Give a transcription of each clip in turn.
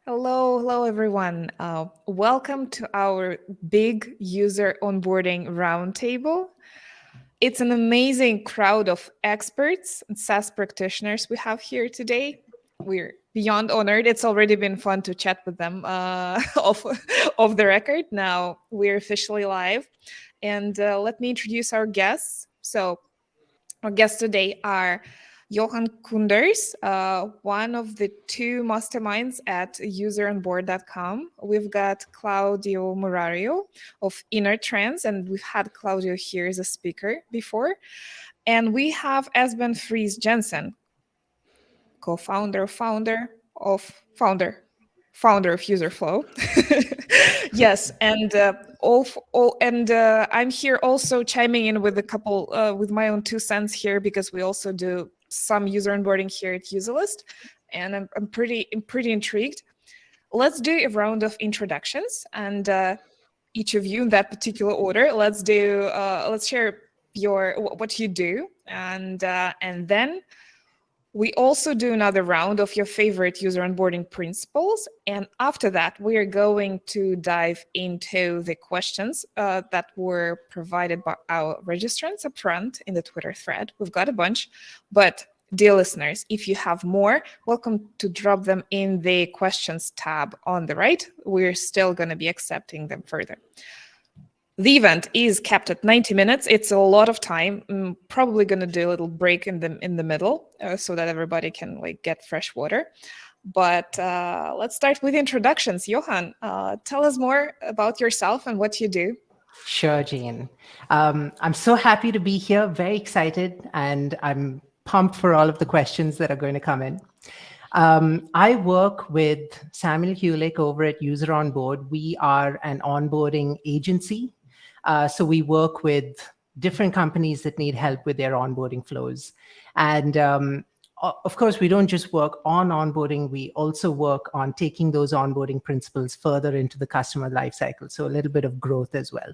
Hello, everyone. Welcome to our big user onboarding roundtable. It's an amazing crowd of experts and SaaS practitioners we have here today. We're beyond honored. It's already been fun to chat with them off the record. Now we're officially live. And let me introduce our guests. So, our guests today are Johan Kunders, one of the two masterminds at useronboard.com. We've got Claudio Murario of Inner Trends, and we've had Claudio here as a speaker before. And we have Esben Fries Jensen, co-founder, founder of Userflow. Yes, and I'm here also chiming in with a couple with my own 2 cents here because we also do some user onboarding here at Userlist, and I'm pretty intrigued. Let's do a round of introductions, and each of you in that particular order. Let's share what you do, and then we also do another round of your favorite user onboarding principles. And after that, we are going to dive into the questions that were provided by our registrants up front in the Twitter thread. We've got a bunch, but dear listeners, if you have more, welcome to drop them in the questions tab on the right. We're still going to be accepting them further. The event is capped at 90 minutes. It's a lot of time. I'm probably going to do a little break in the middle so that everybody can get fresh water. But let's start with introductions. Johan, tell us more about yourself and what you do. Sure, Jane. I'm so happy to be here, very excited, and I'm pumped for all of the questions that are going to come in. I work with Samuel Hulick over at User On Board. We are an onboarding agency. So we work with different companies that need help with their onboarding flows. And of course, we don't just work on onboarding, we also work on taking those onboarding principles further into the customer lifecycle. So a little bit of growth as well.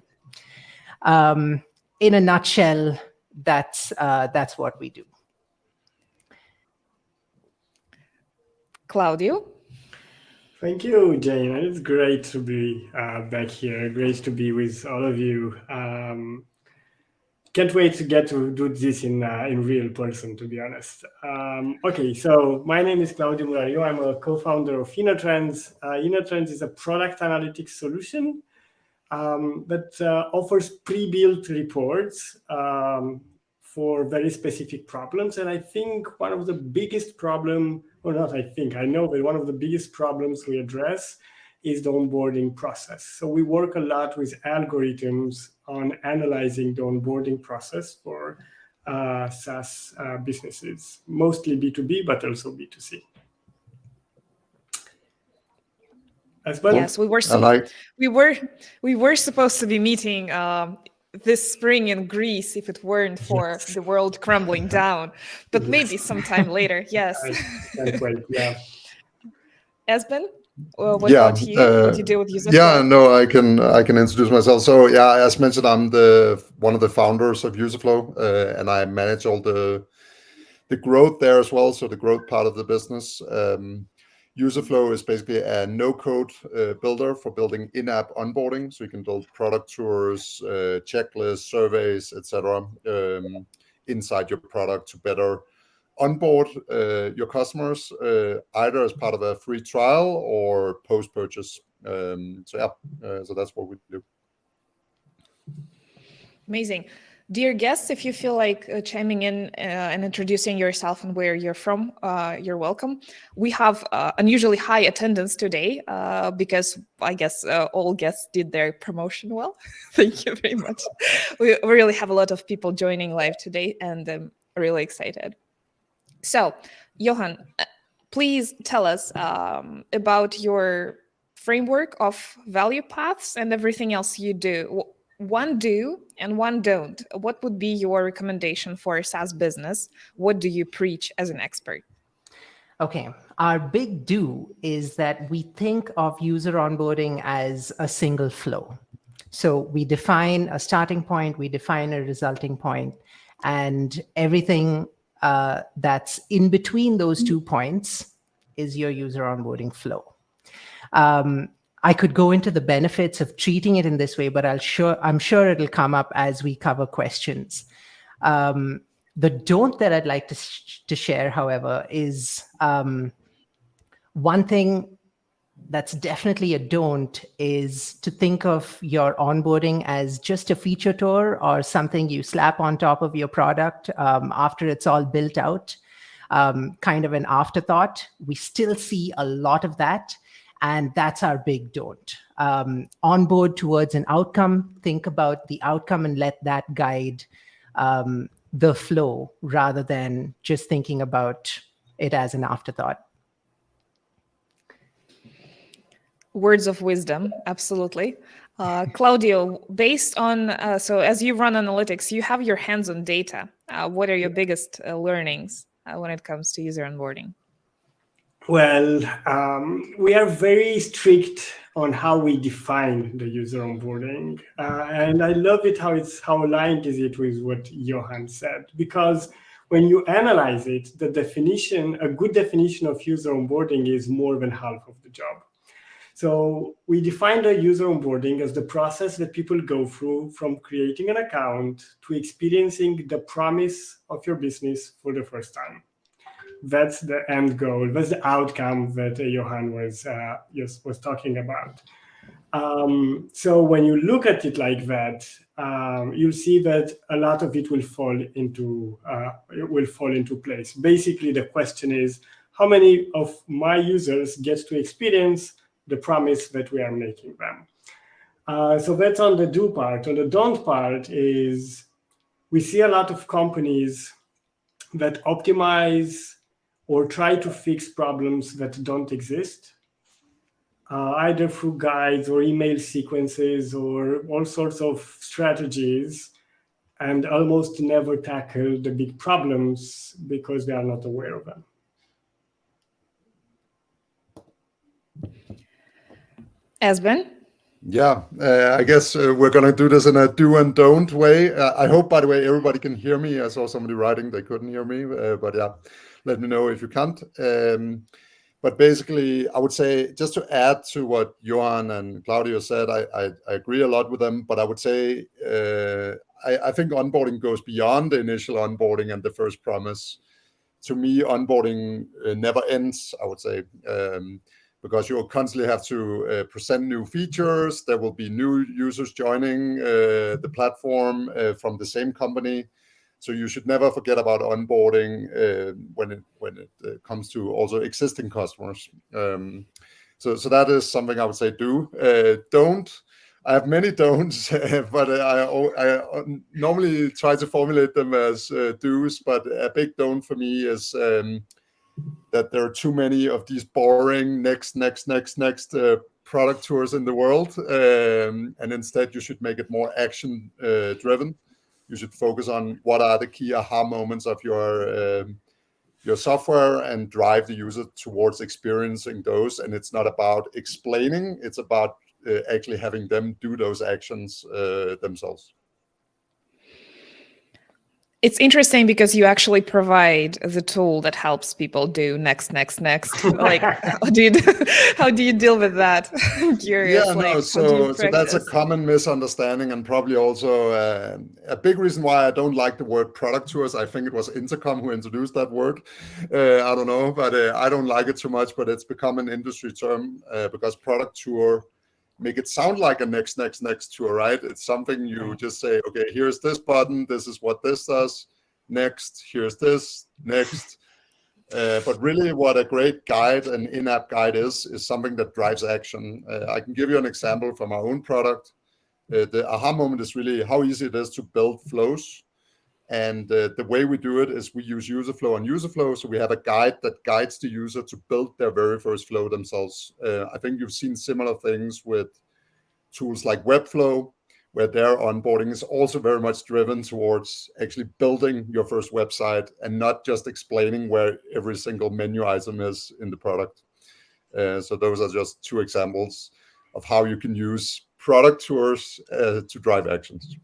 In a nutshell, that's what we do. Claudio? Thank you, Jane. It's great to be back here. Great to be with all of you. Can't wait to get to do this in real person, to be honest. Okay, so my name is Claudio Murario. I'm a co-founder of Inner Trends. Inner Trends is a product analytics solution that offers pre-built reports for very specific problems. And I think one of the biggest problem, or not I think, I know that one of the biggest problems we address is the onboarding process. So we work a lot with algorithms on analyzing the onboarding process for SaaS businesses, mostly B2B, but also B2C. Yes, we were supposed to be meeting this spring in Greece if it weren't for the world crumbling down, but maybe sometime later. Yes. Can't wait. Yeah. Esben, what about you? What do you do with Userflow? Yeah, no, I can introduce myself. So yeah, as mentioned, I'm one of the founders of Userflow, and I manage all the growth there as well. So the growth part of the business. Userflow is basically a no-code builder for building in-app onboarding. So you can build product tours, checklists, surveys, etc. Inside your product to better onboard your customers, either as part of a free trial or post-purchase. So that's what we do. Amazing. Dear guests, if you feel like chiming in and introducing yourself and where you're from, you're welcome. We have unusually high attendance today because I guess all guests did their promotion well. Thank you very much. We really have a lot of people joining live today, and I'm really excited. So, Johan, please tell us about your framework of value paths and everything else you do. One do and one don't. What would be your recommendation for a SaaS business? What do you preach as an expert? Okay, our big do is that we think of user onboarding as a single flow. So we define a starting point, we define a resulting point, and everything that's in between those 2 points is your user onboarding flow. I could go into the benefits of treating it in this way, but I'm sure it'll come up as we cover questions. The don't that I'd like to share, however, is one thing that's definitely a don't is to think of your onboarding as just a feature tour or something you slap on top of your product after it's all built out, kind of an afterthought. We still see a lot of that. And that's our big don't. Onboard towards an outcome, think about the outcome and let that guide the flow rather than just thinking about it as an afterthought. Words of wisdom, absolutely. Claudio, based on, so as you run analytics, you have your hands on data. What are your biggest learnings when it comes to user onboarding? Well, we are very strict on how we define the user onboarding. And I love it how aligned is it with what Johan said, because when you analyze it, a good definition of user onboarding is more than half of the job. So we define the user onboarding as the process that people go through from creating an account to experiencing the promise of your business for the first time. That's the end goal. That's the outcome that Johan was talking about. So when you look at it like that, you'll see that a lot of it will fall into place. Basically, the question is, how many of my users get to experience the promise that we are making them? So that's on the do part. On the don't part is we see a lot of companies that optimize or try to fix problems that don't exist, either through guides or email sequences or all sorts of strategies, and almost never tackle the big problems because they are not aware of them. Esben? Yeah, I guess we're going to do this in a do and don't way. I hope, by the way, everybody can hear me. I saw somebody writing they couldn't hear me, but yeah, let me know if you can't. But basically, I would say, just to add to what Johan and Claudio said, I agree a lot with them, but I would say I think onboarding goes beyond the initial onboarding and the first promise. To me, onboarding never ends, I would say. Because you'll constantly have to present new features. There will be new users joining the platform from the same company. So you should never forget about onboarding when it comes to also existing customers. So that is something I would say do. Don't. I have many don'ts, but I normally try to formulate them as do's. But a big don't for me is that there are too many of these boring next product tours in the world, and instead you should make it more action driven. You should focus on what are the key aha moments of your software and drive the user towards experiencing those. And it's not about explaining; it's about actually having them do those actions themselves. It's interesting because you actually provide the tool that helps people do next. Like, how do you deal with that? I'm curious. Yeah, like, no, so that's a common misunderstanding, and probably also a big reason why I don't like the word product tours. I think it was Intercom who introduced that word. I don't know, but I don't like it too much, but it's become an industry term because product tour make it sound like a next tour, right? It's something you just say, okay, here's this button, this is what this does, next, here's this, next. But really what a great guide, an in-app guide is something that drives action. I can give you an example from our own product. The aha moment is really how easy it is to build flows. And the way we do it is we use UserFlow and UserFlow. So we have a guide that guides the user to build their very first flow themselves. I think you've seen similar things with tools like Webflow, where their onboarding is also very much driven towards actually building your first website and not just explaining where every single menu item is in the product. So those are just two examples of how you can use product tours to drive actions.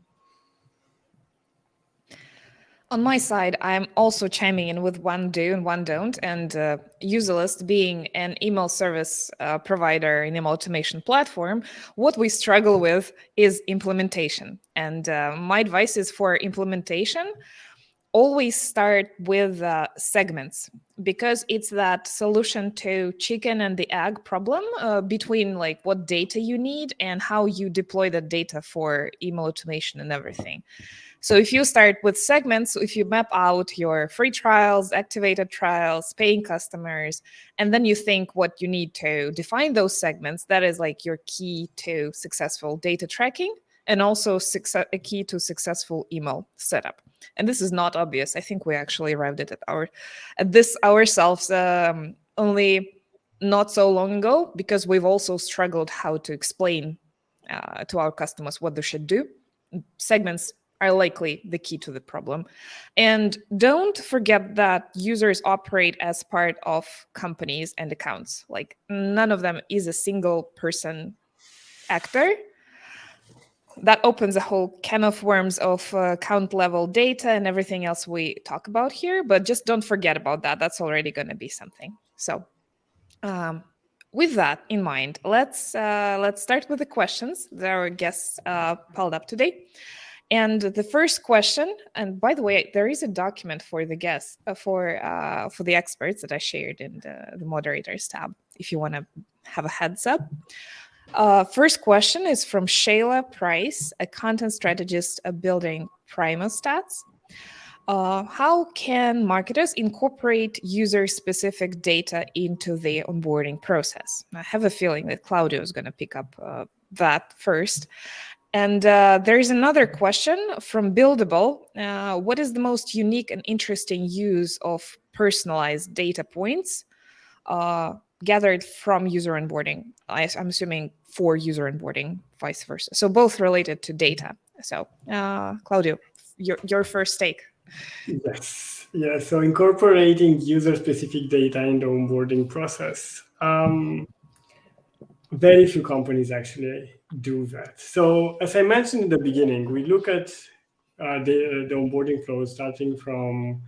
On my side, I'm also chiming in with one do and one don't. And Userlist, being an email service provider and email automation platform, what we struggle with is implementation. And my advice is for implementation, always start with segments, because it's that solution to chicken and the egg problem between like what data you need and how you deploy the data for email automation and everything. So if you start with segments, if you map out your free trials, activated trials, paying customers, and then you think what you need to define those segments, that is like your key to successful data tracking and also a key to successful email setup. And this is not obvious. I think we actually arrived at this ourselves only not so long ago, because we've also struggled how to explain to our customers what they should do. Segments are likely the key to the problem. And don't forget that users operate as part of companies and accounts. Like, none of them is a single person actor. That opens a whole can of worms of account level data and everything else we talk about here. But just don't forget about that. That's already going to be something. So with that in mind, let's start with the questions that our guests piled up today. And the first question, and by the way, there is a document for the guests, for the experts that I shared in the moderators tab, if you want to have a heads up. First question is from Shayla Price, a content strategist building Primostats. How can marketers incorporate user-specific data into the onboarding process? I have a feeling that Claudio is going to pick up that first. And there's another question from Buildable. What is the most unique and interesting use of personalized data points gathered from user onboarding? I'm assuming for user onboarding, vice versa. So both related to data. So Claudio, your first take. Yes. Yeah. So incorporating user-specific data in the onboarding process. Very few companies actually do that. So as I mentioned in the beginning, we look at the onboarding flow starting from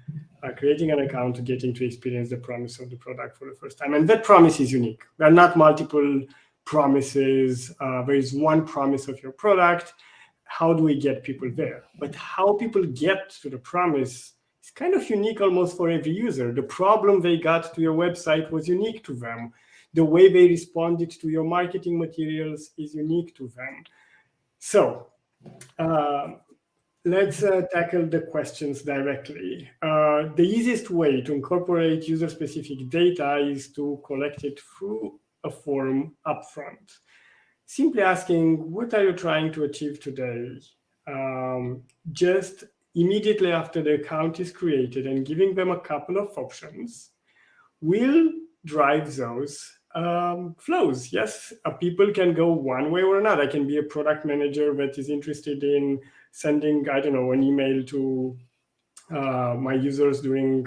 creating an account to getting to experience the promise of the product for the first time. And that promise is unique. There are not multiple promises. There is one promise of your product. How do we get people there? But how people get to the promise is kind of unique almost for every user. The problem they got to your website was unique to them. The way they responded to your marketing materials is unique to them. So let's tackle the questions directly. The easiest way to incorporate user-specific data is to collect it through a form upfront. Simply asking, what are you trying to achieve today? Just immediately after the account is created and giving them a couple of options will drive those flows. Yes, people can go one way or another. I can be a product manager that is interested in sending, I don't know, an email to my users during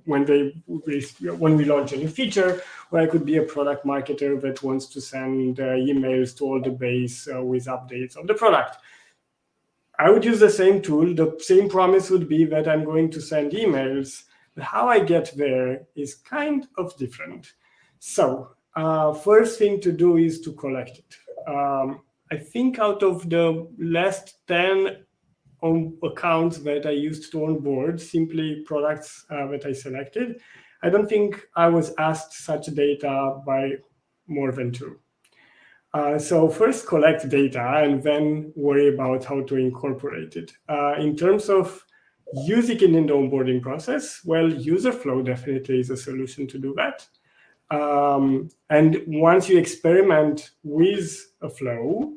when we launch a new feature, or I could be a product marketer that wants to send emails to all the base with updates of the product. I would use the same tool. The same promise would be that I'm going to send emails. But how I get there is kind of different. So first thing to do is to collect it. I think out of the last 10 accounts that I used to onboard, simply products that I selected, I don't think I was asked such data by more than 2. So first collect data and then worry about how to incorporate it. In terms of using it in the onboarding process, well, user flow definitely is a solution to do that. And once you experiment with a flow,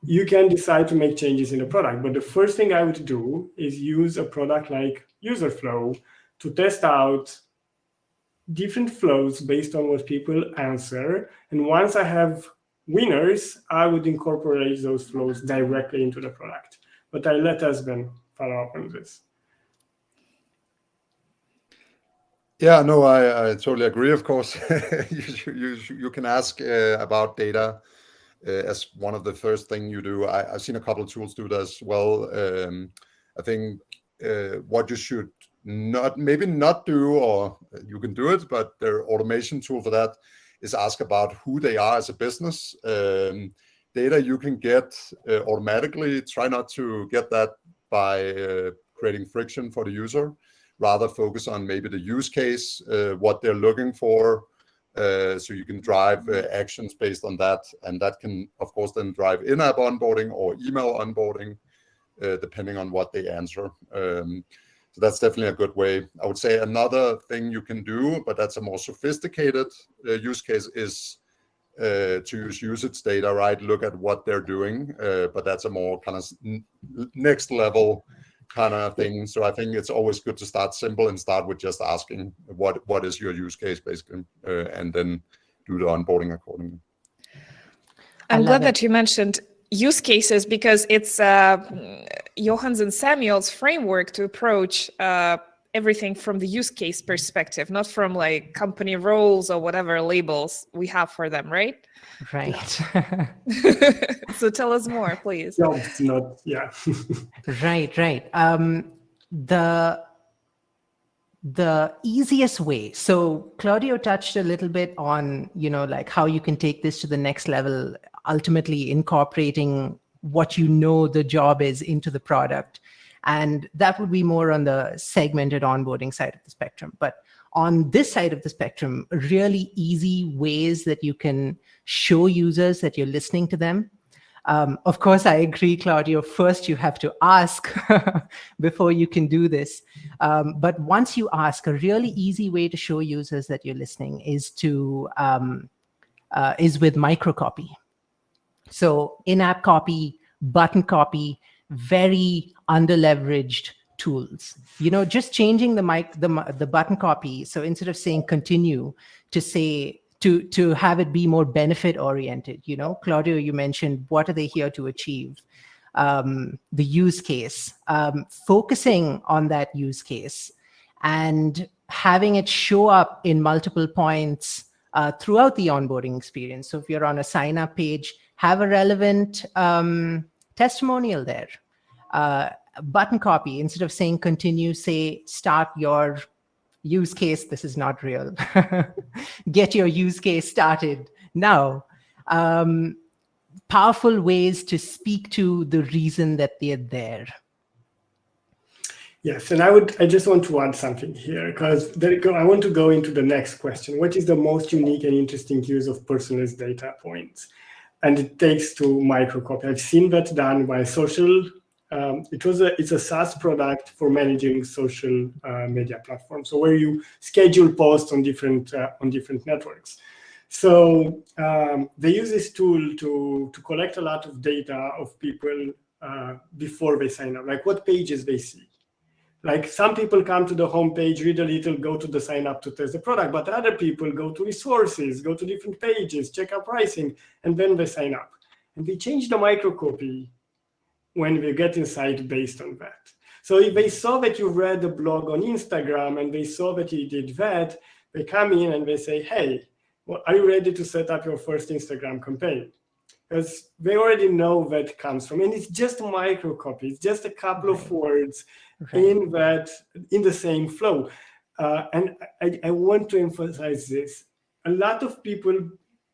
you can decide to make changes in the product. But the first thing I would do is use a product like Userflow to test out different flows based on what people answer. And once I have winners, I would incorporate those flows directly into the product. But I let Esben follow up on this. Yeah, no, I totally agree. Of course, you can ask about data as one of the first thing you do. I've seen a couple of tools do that as well. I think what you should maybe not do, or you can do it, but their automation tool for that is ask about who they are as a business. Data you can get automatically. Try not to get that by creating friction for the user. Rather focus on maybe the use case, what they're looking for, so you can drive actions based on that. And that can, of course, then drive in-app onboarding or email onboarding, depending on what they answer. So that's definitely a good way. I would say another thing you can do, but that's a more sophisticated use case, is to use usage data, right? Look at what they're doing, but that's a more kind of next level kind of thing. So I think it's always good to start simple and start with just asking what is your use case, basically, and then do the onboarding accordingly. I'm glad that you mentioned use cases, because it's Johan's and Samuel's framework to approach everything from the use case perspective, not from like company roles or whatever labels we have for them, right? Right. So tell us more, please. No, it's not, yeah. Right. The easiest way. So Claudio touched a little bit on, like how you can take this to the next level, ultimately incorporating what the job is into the product. And that would be more on the segmented onboarding side of the spectrum. But on this side of the spectrum, really easy ways that you can show users that you're listening to them. Of course, I agree, Claudio. First, you have to ask before you can do this. But once you ask, a really easy way to show users that you're listening is with microcopy. So in-app copy, button copy, very under-leveraged tools. Just changing the button copy. So instead of saying continue, to say to have it be more benefit oriented. Claudio, you mentioned what are they here to achieve? The use case, focusing on that use case and having it show up in multiple points throughout the onboarding experience. So if you're on a sign up page, have a relevant testimonial there. Button copy, instead of saying continue, say start your use case. This is not real. Get your use case started now. Powerful ways to speak to the reason that they're there. Yes, and I just want to add something here, because I want to go into the next question. What is the most unique and interesting use of personalized data points? And it takes to microcopy. I've seen that done by social. It's a SaaS product for managing social media platforms. So where you schedule posts on different networks. So they use this tool to collect a lot of data of people before they sign up, like what pages they see. Like some people come to the homepage, read a little, go to the sign up to test the product, but other people go to resources, go to different pages, check out pricing, and then they sign up. And they change the microcopy when we get inside based on that. So if they saw that you read the blog on Instagram and they saw that you did that, they come in and they say, hey, well, are you ready to set up your first Instagram campaign? Because they already know where it comes from. And it's just a microcopy. It's just a couple of words in the same flow. And I want to emphasize this. A lot of people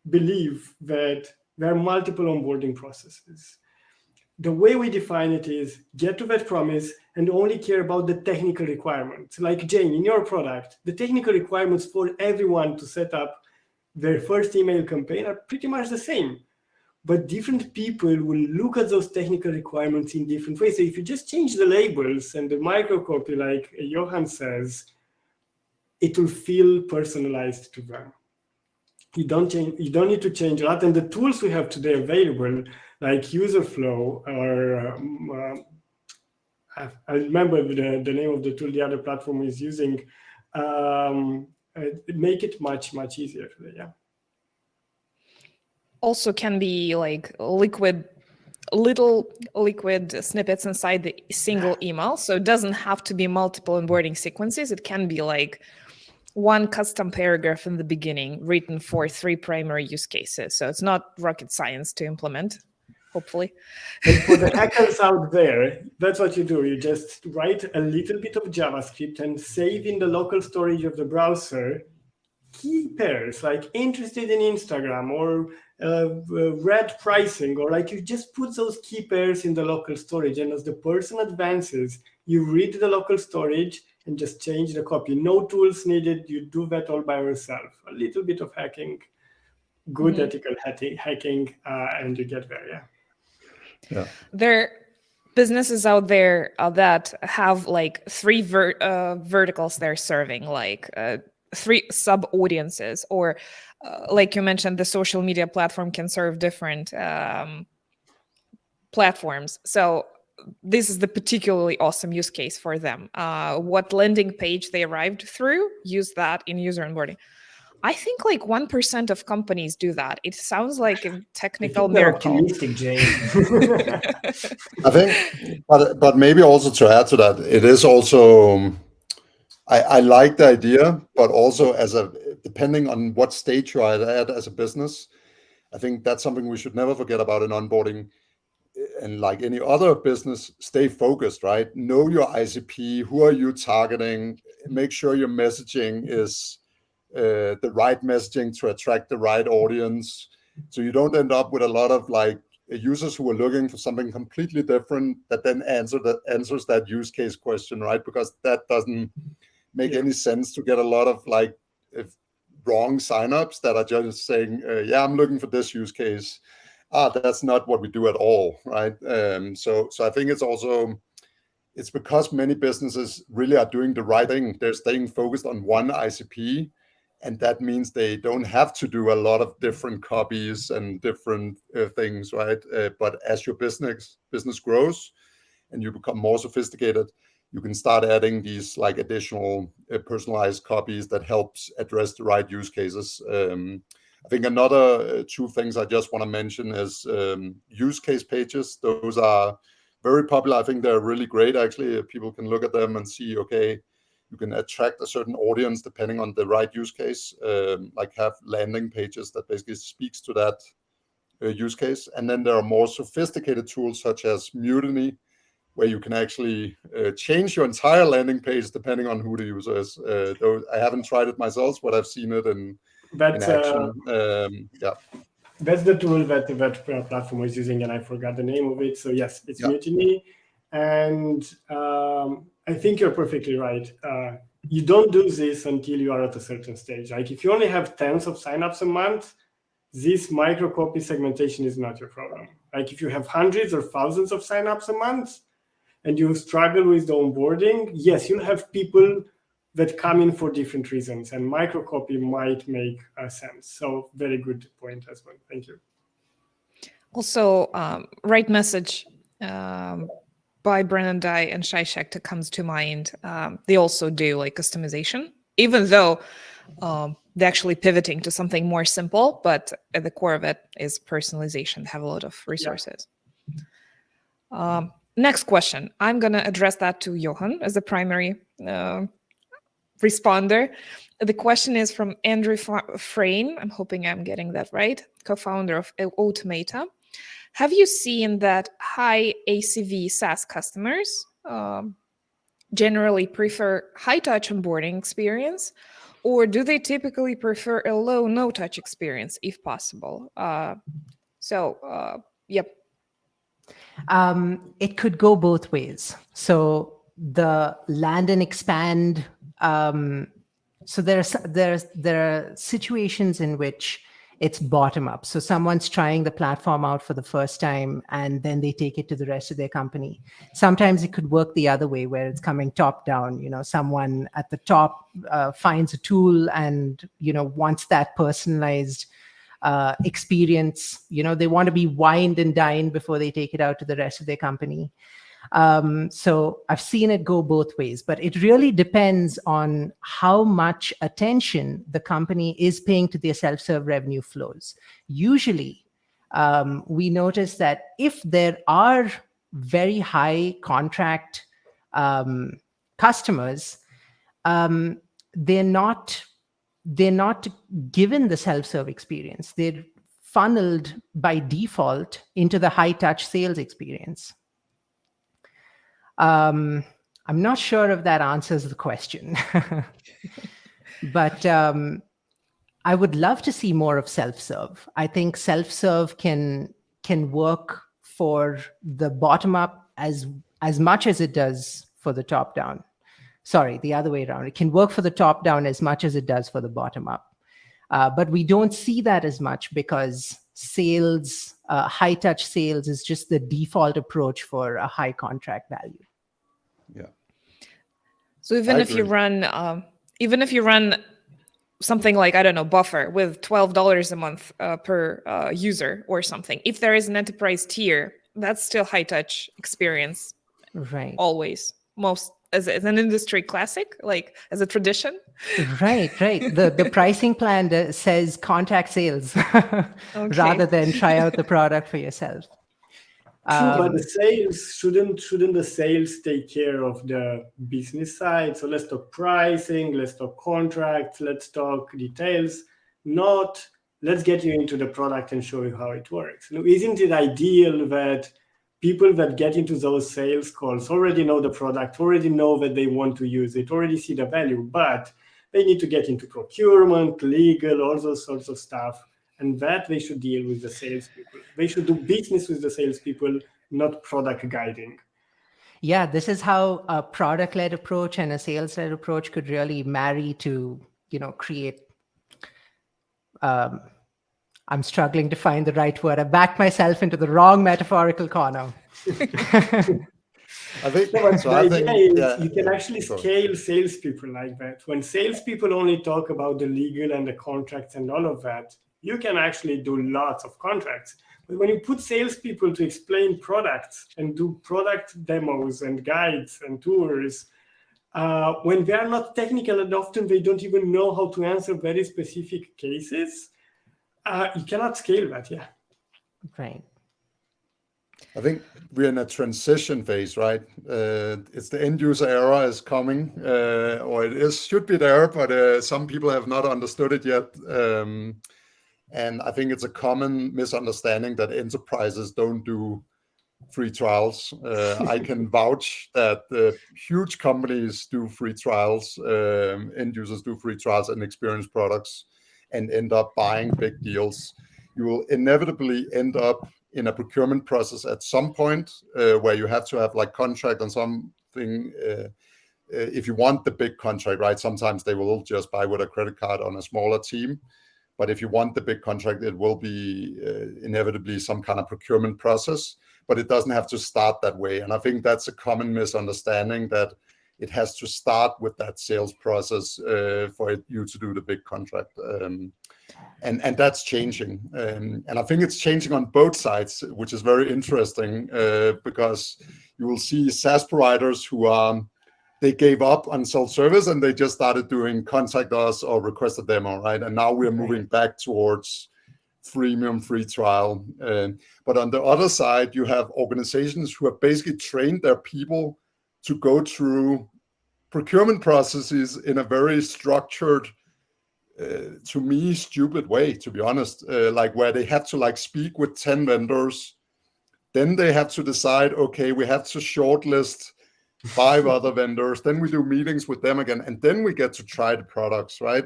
believe that there are multiple onboarding processes. The way we define it is get to that promise and only care about the technical requirements. Like Jane, in your product, the technical requirements for everyone to set up their first email campaign are pretty much the same. But different people will look at those technical requirements in different ways. So if you just change the labels and the microcopy, like Johan says, it will feel personalized to them. You don't need to change a lot. And the tools we have today available, like user flow, or I remember the name of the tool the other platform is using, make it much, much easier today, yeah. Also can be like little liquid snippets inside the single email. So it doesn't have to be multiple onboarding sequences. It can be like one custom paragraph in the beginning written for 3 primary use cases. So it's not rocket science to implement. hopefully. And for the hackers out there, that's what you do. You just write a little bit of JavaScript and save in the local storage of the browser key pairs, like interested in Instagram or red pricing, or like you just put those key pairs in the local storage. And as the person advances, you read the local storage and just change the copy. No tools needed. You do that all by yourself. A little bit of hacking, good ethical hacking, and you get there. Yeah. Yeah. There are businesses out there that have like three verticals they're serving, like 3 sub audiences, or like you mentioned, the social media platform can serve different platforms. So this is the particularly awesome use case for them. What landing page they arrived through, use that in user onboarding. I think like 1% of companies do that. It sounds like a technical miracle. Optimistic, Jane. I think, but maybe also to add to that, it is also, I like the idea, but also depending on what stage you're at as a business, I think that's something we should never forget about in onboarding. And like any other business, stay focused, right? Know your ICP, who are you targeting? Make sure your messaging is the right messaging to attract the right audience, so you don't end up with a lot of like users who are looking for something completely different that then answers that use case question, right? Because that doesn't make any sense to get a lot of like wrong signups that are just saying, yeah, I'm looking for this use case. That's not what we do at all, right? So I think it's because many businesses really are doing the right thing. They're staying focused on one ICP, and that means they don't have to do a lot of different copies and different things, right? But as your business grows and you become more sophisticated, you can start adding these like additional personalized copies that helps address the right use cases. I think another 2 things I just want to mention is use case pages. Those are very popular. I think they're really great, actually. People can look at them and see, okay, you can attract a certain audience depending on the right use case, like have landing pages that basically speaks to that use case. And then there are more sophisticated tools such as Mutiny, where you can actually change your entire landing page depending on who the user is. Though I haven't tried it myself, but I've seen it in action. Yeah. That's the tool that platform was using, and I forgot the name of it. So yes, it's Mutiny. And I think you're perfectly right. You don't do this until you are at a certain stage. Like if you only have tens of signups a month, this micro copy segmentation is not your problem. Like if you have hundreds or thousands of signups a month and you struggle with the onboarding, yes, you'll have people that come in for different reasons, and micro copy might make sense. So very good point as well. Thank you. Also, Right Message by Brennan Dye and Shai Shekta comes to mind. They also do like customization, even though they're actually pivoting to something more simple, but at the core of it is personalization. They have a lot of resources. Next question. I'm going to address that to Johan as the primary responder. The question is from Andrew Frame. I'm hoping I'm getting that right. Co-founder of Automata. Have you seen that high ACV SaaS customers generally prefer high-touch onboarding experience, or do they typically prefer a low no-touch experience if possible? Yep. It could go both ways. So the land and expand. So there are situations in which it's bottom up. So someone's trying the platform out for the first time, and then they take it to the rest of their company. Sometimes it could work the other way, where it's coming top down. Someone at the top finds a tool and wants that personalized experience. They want to be wined and dined before they take it out to the rest of their company. So I've seen it go both ways, but it really depends on how much attention the company is paying to their self-serve revenue flows. Usually, we notice that if there are very high contract customers, they're not given the self-serve experience. They're funneled by default into the high-touch sales experience? I'm not sure if that answers the question, but I would love to see more of self-serve. I think self-serve can work for the bottom-up as much as it does for the top-down. Sorry, the other way around. It can work for the top-down as much as it does for the bottom-up. But we don't see that as much because sales, high-touch sales is just the default approach for a high contract value. Yeah. So even if you run something like, I don't know, Buffer with $12 a month per user or something, if there is an enterprise tier, that's still high-touch experience. Right. Always. Most as an industry classic, like as a tradition. Right. The pricing plan says contact sales rather than try out the product for yourself. True, but the sales shouldn't the sales take care of the business side? So let's talk pricing, let's talk contracts, let's talk details. Not let's get you into the product and show you how it works. Now, isn't it ideal that people that get into those sales calls already know the product, already know that they want to use it, already see the value, but they need to get into procurement, legal, all those sorts of stuff. And that they should deal with the salespeople. They should do business with the salespeople, not product guiding. Yeah, this is how a product-led approach and a sales-led approach could really marry to, create. I'm struggling to find the right word. I backed myself into the wrong metaphorical corner. I think you can actually scale salespeople like that. When salespeople only talk about the legal and the contracts and all of that, you can actually do lots of contracts. But when you put salespeople to explain products and do product demos and guides and tours, when they are not technical and often they don't even know how to answer very specific cases, you cannot scale that, yeah. Right. I think we're in a transition phase, right? It's the end user era is coming, or it should be there, but some people have not understood it yet. And I think it's a common misunderstanding that enterprises don't do free trials. I can vouch that huge companies do free trials, end users do free trials and experience products and end up buying big deals. You will inevitably end up in a procurement process at some point where you have to have like contract on something. If you want the big contract, right? Sometimes they will just buy with a credit card on a smaller team. But if you want the big contract, it will be inevitably some kind of procurement process, but it doesn't have to start that way. And I think that's a common misunderstanding, that it has to start with that sales process for you to do the big contract. And that's changing. And I think it's changing on both sides, which is very interesting because you will see SaaS providers who they gave up on self-service and they just started doing contact us or request a demo, right? And now we're moving back towards freemium free trial. But on the other side, you have organizations who have basically trained their people to go through procurement processes in a very structured, to me, stupid way, to be honest, like where they have to like speak with 10 vendors. Then they have to decide, okay, we have to shortlist 5 other vendors, then we do meetings with them again, and then we get to try the products, right?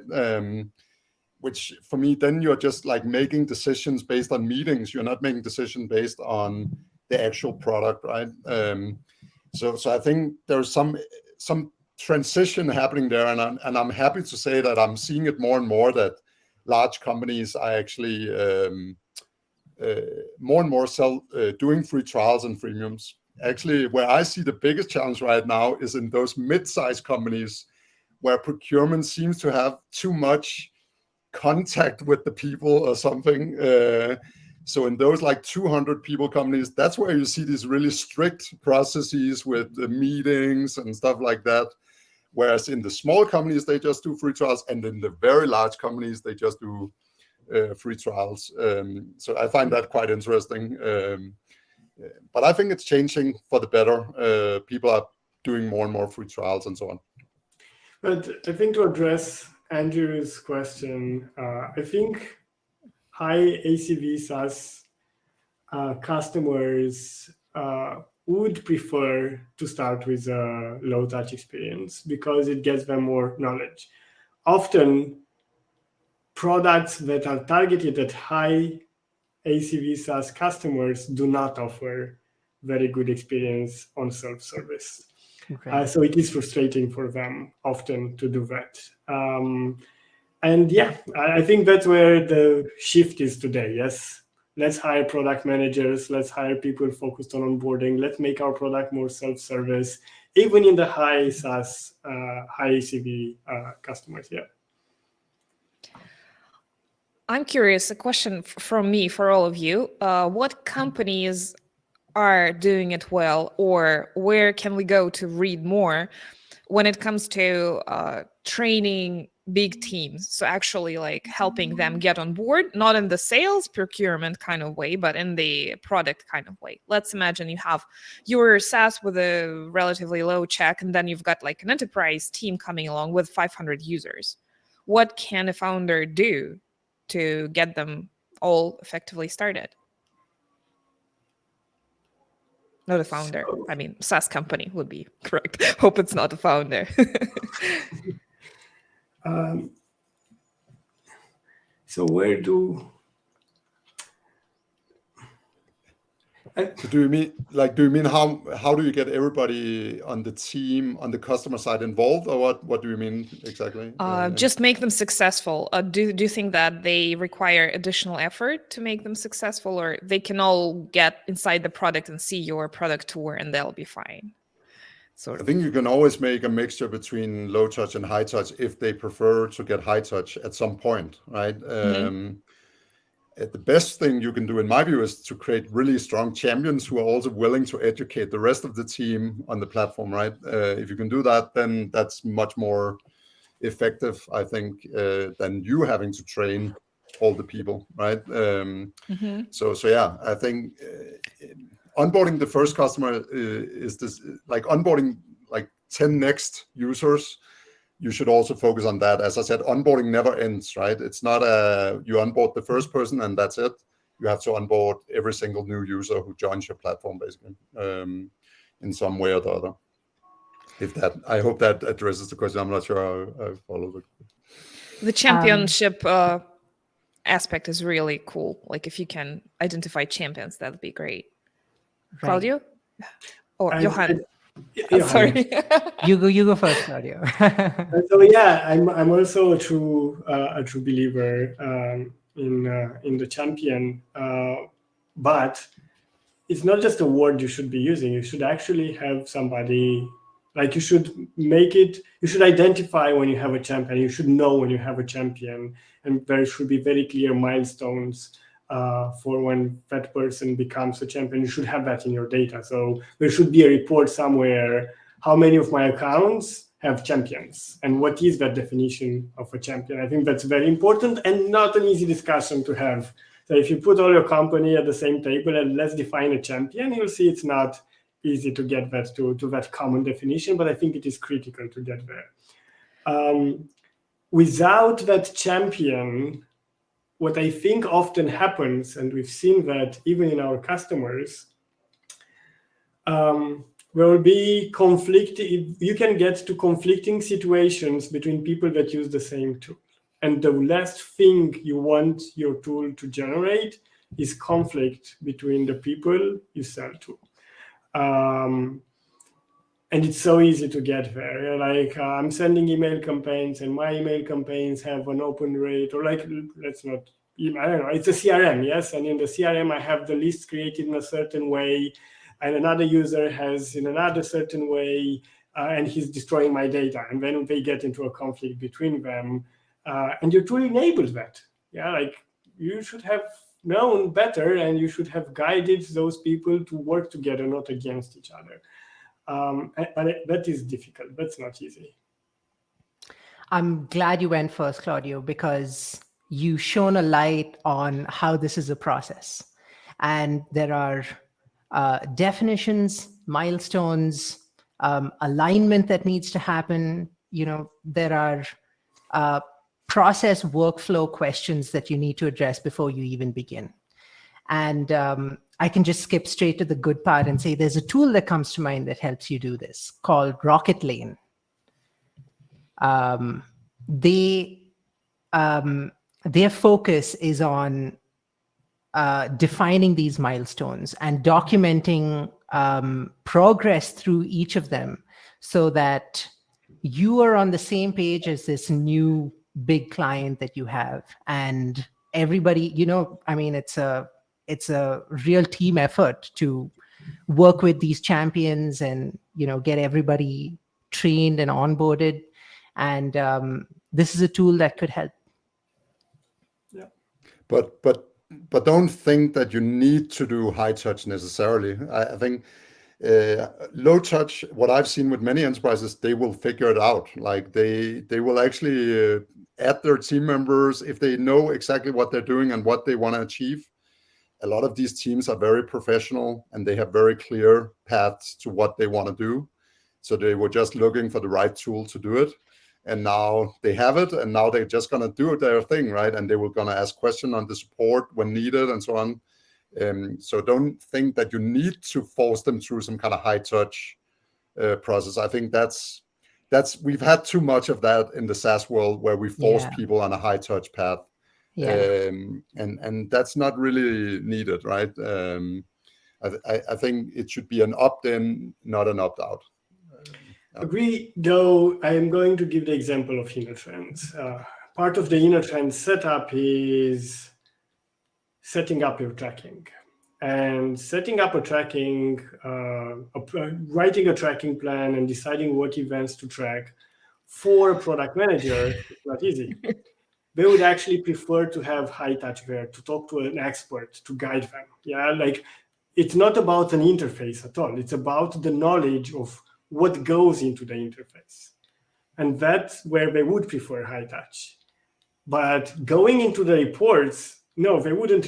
Which for me, then you're just like making decisions based on meetings. You're not making decisions based on the actual product, right? So I think there's some transition happening there, and I'm happy to say that I'm seeing it more and more, that large companies are actually more and more doing free trials and freemiums. Actually, where I see the biggest challenge right now is in those mid-sized companies where procurement seems to have too much contact with the people or something. So in those like 200 people companies, that's where you see these really strict processes with the meetings and stuff like that. Whereas in the small companies, they just do free trials. And in the very large companies, they just do free trials. So I find that quite interesting. But I think it's changing for the better. People are doing more and more free trials and so on. But I think to address Andrew's question, I think high ACV SaaS customers would prefer to start with a low touch experience because it gets them more knowledge. Often products that are targeted at high ACV SaaS customers do not offer very good experience on self-service. Right. So it is frustrating for them often to do that. And yeah, I think that's where the shift is today. Yes, let's hire product managers. Let's hire people focused on onboarding. Let's make our product more self-service, even in the high SaaS, high ACV customers. Yeah. I'm curious, a question from me for all of you. What companies are doing it well, or where can we go to read more when it comes to training big teams? So actually like helping them get on board, not in the sales procurement kind of way, but in the product kind of way. Let's imagine you have your SaaS with a relatively low check, and then you've got like an enterprise team coming along with 500 users. What can a founder do to get them all effectively started? Not a founder. So, I mean, SaaS company would be correct. Hope it's not a founder. so where do So do you mean how do you get everybody on the team, on the customer side involved, or what do you mean exactly? Just make them successful. Do you think that they require additional effort to make them successful, or they can all get inside the product and see your product tour and they'll be fine? Sort I of. think you can always make a mixture between low touch and high touch if they prefer to get high touch at some point, right? The best thing you can do, in my view, is to create really strong champions who are also willing to educate the rest of the team on the platform, right? If you can do that, then that's much more effective, I think, than you having to train all the people, right? So yeah, I think onboarding the first customer is this, like onboarding like 10 next users. You should also focus on that. As I said, onboarding never ends, right? It's not you onboard the first person and that's it. You have to onboard every single new user who joins your platform, basically, in some way or the other. I hope that addresses the question. I'm not sure I followed it. The championship aspect is really cool. Like if you can identify champions, that'd be great. Right. Claudio? Or Johan? Sorry. you go first, Claudio. So yeah, I'm also a true believer in the champion, but it's not just a word you should be using. You should actually have somebody, like you should identify when you have a champion. You should know when you have a champion, and there should be very clear milestones for when that person becomes a champion. You should have that in your data. So there should be a report somewhere. How many of my accounts have champions, and what is that definition of a champion? I think that's very important and not an easy discussion to have. So if you put all your company at the same table and let's define a champion, you'll see it's not easy to get that to that common definition, but I think it is critical to get there. Without that champion, what I think often happens, and we've seen that even in our customers, there will be conflict. You can get to conflicting situations between people that use the same tool. And the last thing you want your tool to generate is conflict between the people you sell to. And it's so easy to get there. Like I'm sending email campaigns and my email campaigns have an open rate, or like, let's not, I don't know, it's a CRM, yes? And in the CRM, I have the list created in a certain way, and another user has in another certain way, and he's destroying my data. And then they get into a conflict between them. And your tool enables that. Yeah, like you should have known better, and you should have guided those people to work together, not against each other. But that is difficult. That's not easy. I'm glad you went first, Claudio, because you shone a light on how this is a process. And there are definitions, milestones, alignment that needs to happen. You know, there are process workflow questions that you need to address before you even begin. And I can just skip straight to the good part and say there's a tool that comes to mind that helps you do this called Rocket Lane. Their focus is on defining these milestones and documenting progress through each of them so that you are on the same page as this new big client that you have. And everybody, I mean, it's a real team effort to work with these champions and, get everybody trained and onboarded. And this is a tool that could help. Yeah. But don't think that you need to do high touch necessarily. I think low touch, what I've seen with many enterprises, they will figure it out. Like they will actually add their team members if they know exactly what they're doing and what they want to achieve. A lot of these teams are very professional and they have very clear paths to what they want to do. So they were just looking for the right tool to do it. And now they have it, and now they're just going to do their thing, right? And they were going to ask questions on the support when needed and so on. So don't think that you need to force them through some kind of high touch process. I think that's we've had too much of that in the SaaS world where we force people on a high touch path. And that's not really needed, right? I think it should be an opt-in, not an opt-out. Agree, though I am going to give the example of Trends. Part of the Trends setup is setting up your tracking. And setting up a tracking, writing a tracking plan and deciding what events to track for a product manager is not easy. They would actually prefer to have high touch there, to talk to an expert, to guide them. Yeah, like it's not about an interface at all. It's about the knowledge of what goes into the interface. And that's where they would prefer high touch. But going into the reports, no, they wouldn't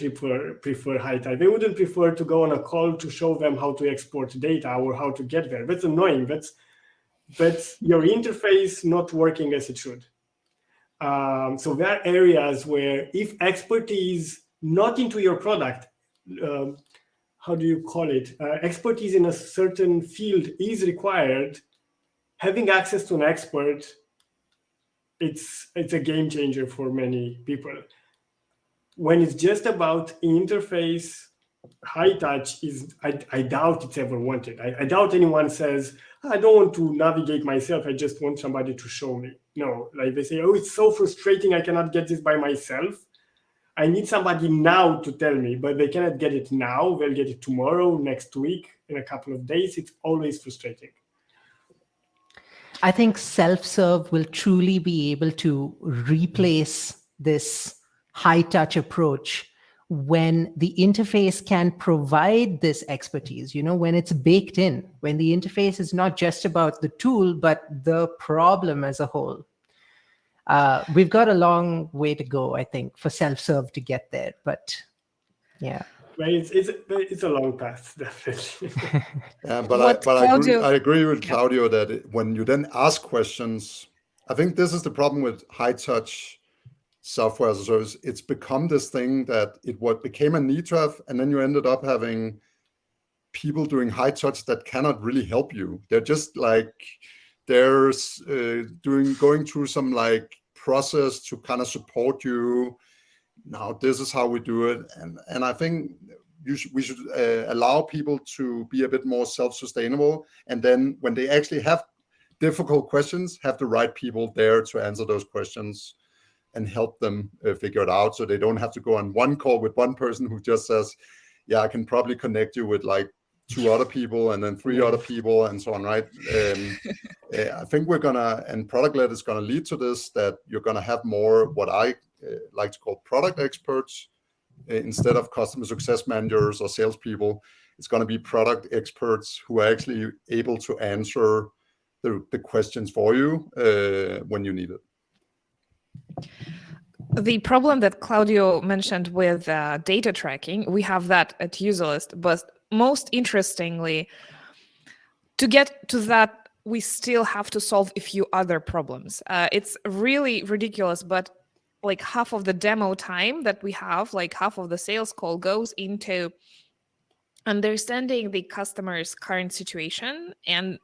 prefer high touch. They wouldn't prefer to go on a call to show them how to export data or how to get there. That's annoying. That's your interface not working as it should. So there are areas where if expertise not into your product, how do you call it? Expertise in a certain field is required. Having access to an expert, it's a game changer for many people. When it's just about interface, high touch is, I doubt it's ever wanted. I doubt anyone says, I don't want to navigate myself. I just want somebody to show me. No, like they say, oh, it's so frustrating. I cannot get this by myself. I need somebody now to tell me, but they cannot get it now. They'll get it tomorrow, next week, in a couple of days. It's always frustrating. I think self-serve will truly be able to replace this high-touch approach when the interface can provide this expertise, when it's baked in, when the interface is not just about the tool, but the problem as a whole. We've got a long way to go, I think, for self-serve to get there, but yeah. Well, it's a long path, definitely. Yeah, but I agree with Claudio that when you then ask questions, I think this is the problem with high-touch software as a service. It's become this thing that what became a need to have, and then you ended up having people doing high-touch that cannot really help you. They're just like, they're going through some like process to kind of support you. Now this is how we do it, and I think we should allow people to be a bit more self-sustainable, and then when they actually have difficult questions, have the right people there to answer those questions and help them figure it out, so they don't have to go on one call with one person who just says, yeah, I can probably connect you with like 2 other people and then 3 other people and so on, right? I think we're gonna, and product-led is gonna lead to this, that you're gonna have more what I like to call product experts instead of customer success managers or salespeople. It's gonna be product experts who are actually able to answer the questions for you when you need it. The problem that Claudio mentioned with data tracking, we have that at Userlist, but most interestingly, to get to that, we still have to solve a few other problems. It's really ridiculous, but like half of the demo time that we have, like half of the sales call goes into understanding the customer's current situation and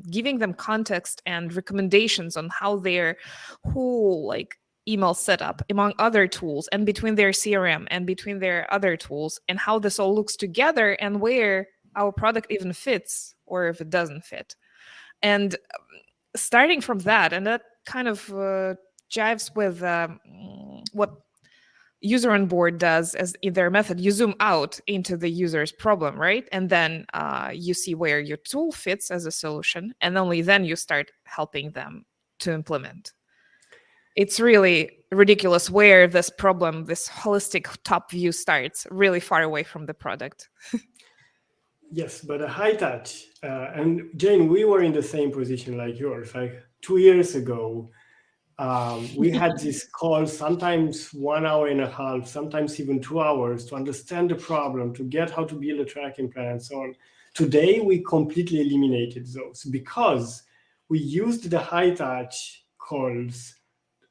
giving them context and recommendations on how their whole like email setup among other tools and between their CRM and between their other tools and how this all looks together and where our product even fits or if it doesn't fit. And starting from that, and that kind of jives with what user on board does as in their method. You zoom out into the user's problem, right? And then you see where your tool fits as a solution, and only then you start helping them to implement. It's really ridiculous where this problem, this holistic top view starts, really far away from the product. Yes, but a high touch. And Jane, we were in the same position like yours. Like 2 years ago, we had these calls, sometimes 1 hour and a half, sometimes even 2 hours to understand the problem, to get how to build a tracking plan and so on. Today, we completely eliminated those because we used the high touch calls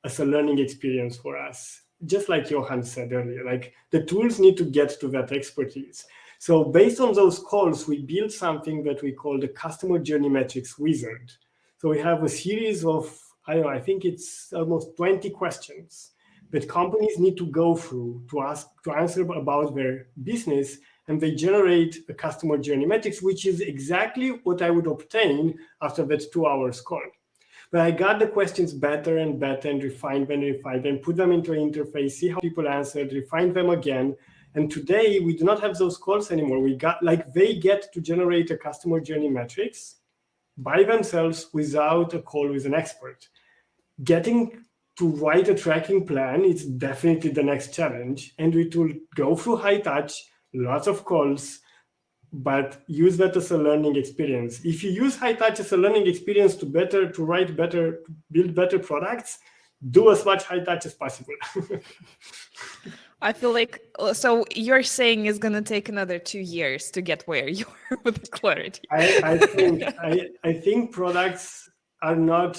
as a learning experience for us. Just like Johan said earlier, like the tools need to get to that expertise. So based on those calls, we built something that we call the customer journey metrics wizard. So we have a series of, I don't know, I think it's almost 20 questions that companies need to go through to answer about their business, and they generate a customer journey metrics, which is exactly what I would obtain after that 2 hours call. But I got the questions better and better and refined them, put them into an interface, see how people answered, refine them again. And today we do not have those calls anymore. They get to generate a customer journey metrics by themselves without a call with an expert. Getting to write a tracking plan is definitely the next challenge. And it will go through high touch, lots of calls, but use that as a learning experience. If you use high touch as a learning experience to write better, to build better products, do as much high touch as possible. I feel like, so you're saying it's going to take another 2 years to get where you are with clarity. I think products are not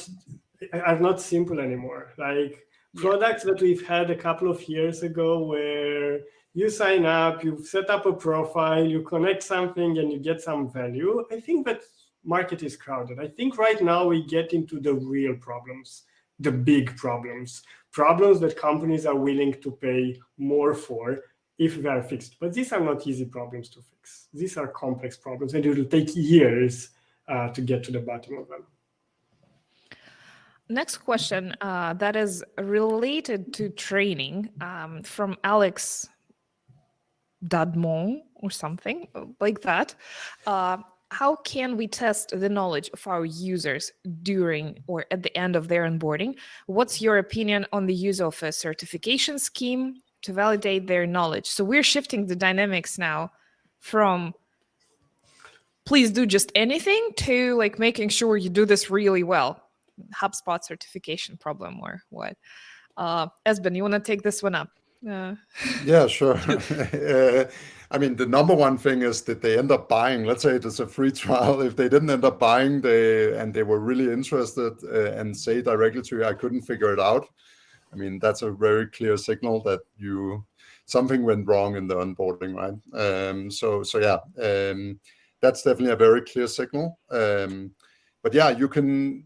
simple anymore. Like products that we've had a couple of years ago where you sign up, you set up a profile, you connect something and you get some value. I think that market is crowded. I think right now we get into the real problems, the big problems that companies are willing to pay more for if they are fixed. But these are not easy problems to fix. These are complex problems, and it will take years to get to the bottom of them. Next question that is related to training from Alex Dadmon or something like that. How can we test the knowledge of our users during or at the end of their onboarding? What's your opinion on the use of a certification scheme to validate their knowledge? So we're shifting the dynamics now from please do just anything to like making sure you do this really well. HubSpot certification problem or what? Esben, you want to take this one up? Yeah, sure. I mean, the number one thing is that they end up buying. Let's say it is a free trial. If they didn't end up buying, they were really interested and say directly to you, I couldn't figure it out. I mean, that's a very clear signal that something went wrong in the onboarding, right? So that's definitely a very clear signal. But yeah, you can.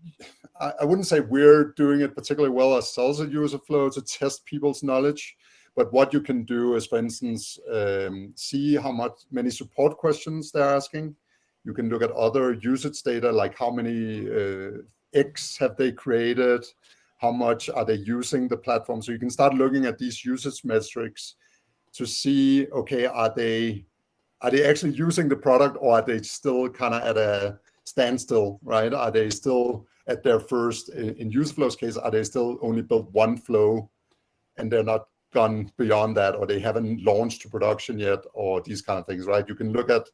I wouldn't say we're doing it particularly well ourselves at User Flow to test people's knowledge. But what you can do is, for instance, see how many support questions they're asking. You can look at other usage data, like how many X have they created, how much are they using the platform. So you can start looking at these usage metrics to see, okay, are they actually using the product, or are they still kind of at a standstill, right? Are they still at their first, in Userflow's case, are they still only built one flow and they're not gone beyond that, or they haven't launched to production yet, or these kind of things, right? You can look at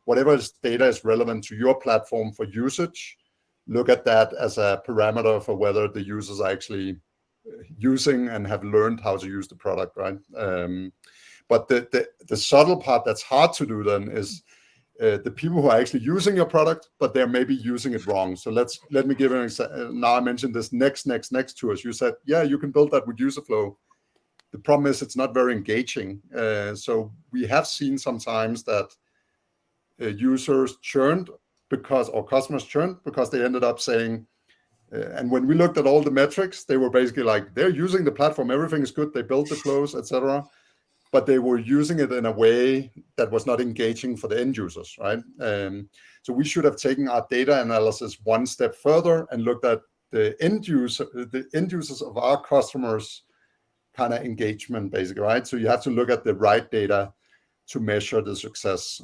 whatever data is relevant to your platform for usage, look at that as a parameter for whether the users are actually using and have learned how to use the product, right? But the subtle part that's hard to do then is the people who are actually using your product, but they're maybe using it wrong. So let me give an example. Now I mentioned this next to us. You said, yeah, you can build that with Userflow. The problem is it's not very engaging. So we have seen sometimes that users churned or customers churned because they ended up saying, and when we looked at all the metrics, they were basically like, they're using the platform, everything is good, they built the flows, etc. But they were using it in a way that was not engaging for the end users, right? So we should have taken our data analysis one step further and looked at the end users of our customers' kind of engagement, basically, right? So you have to look at the right data to measure the success,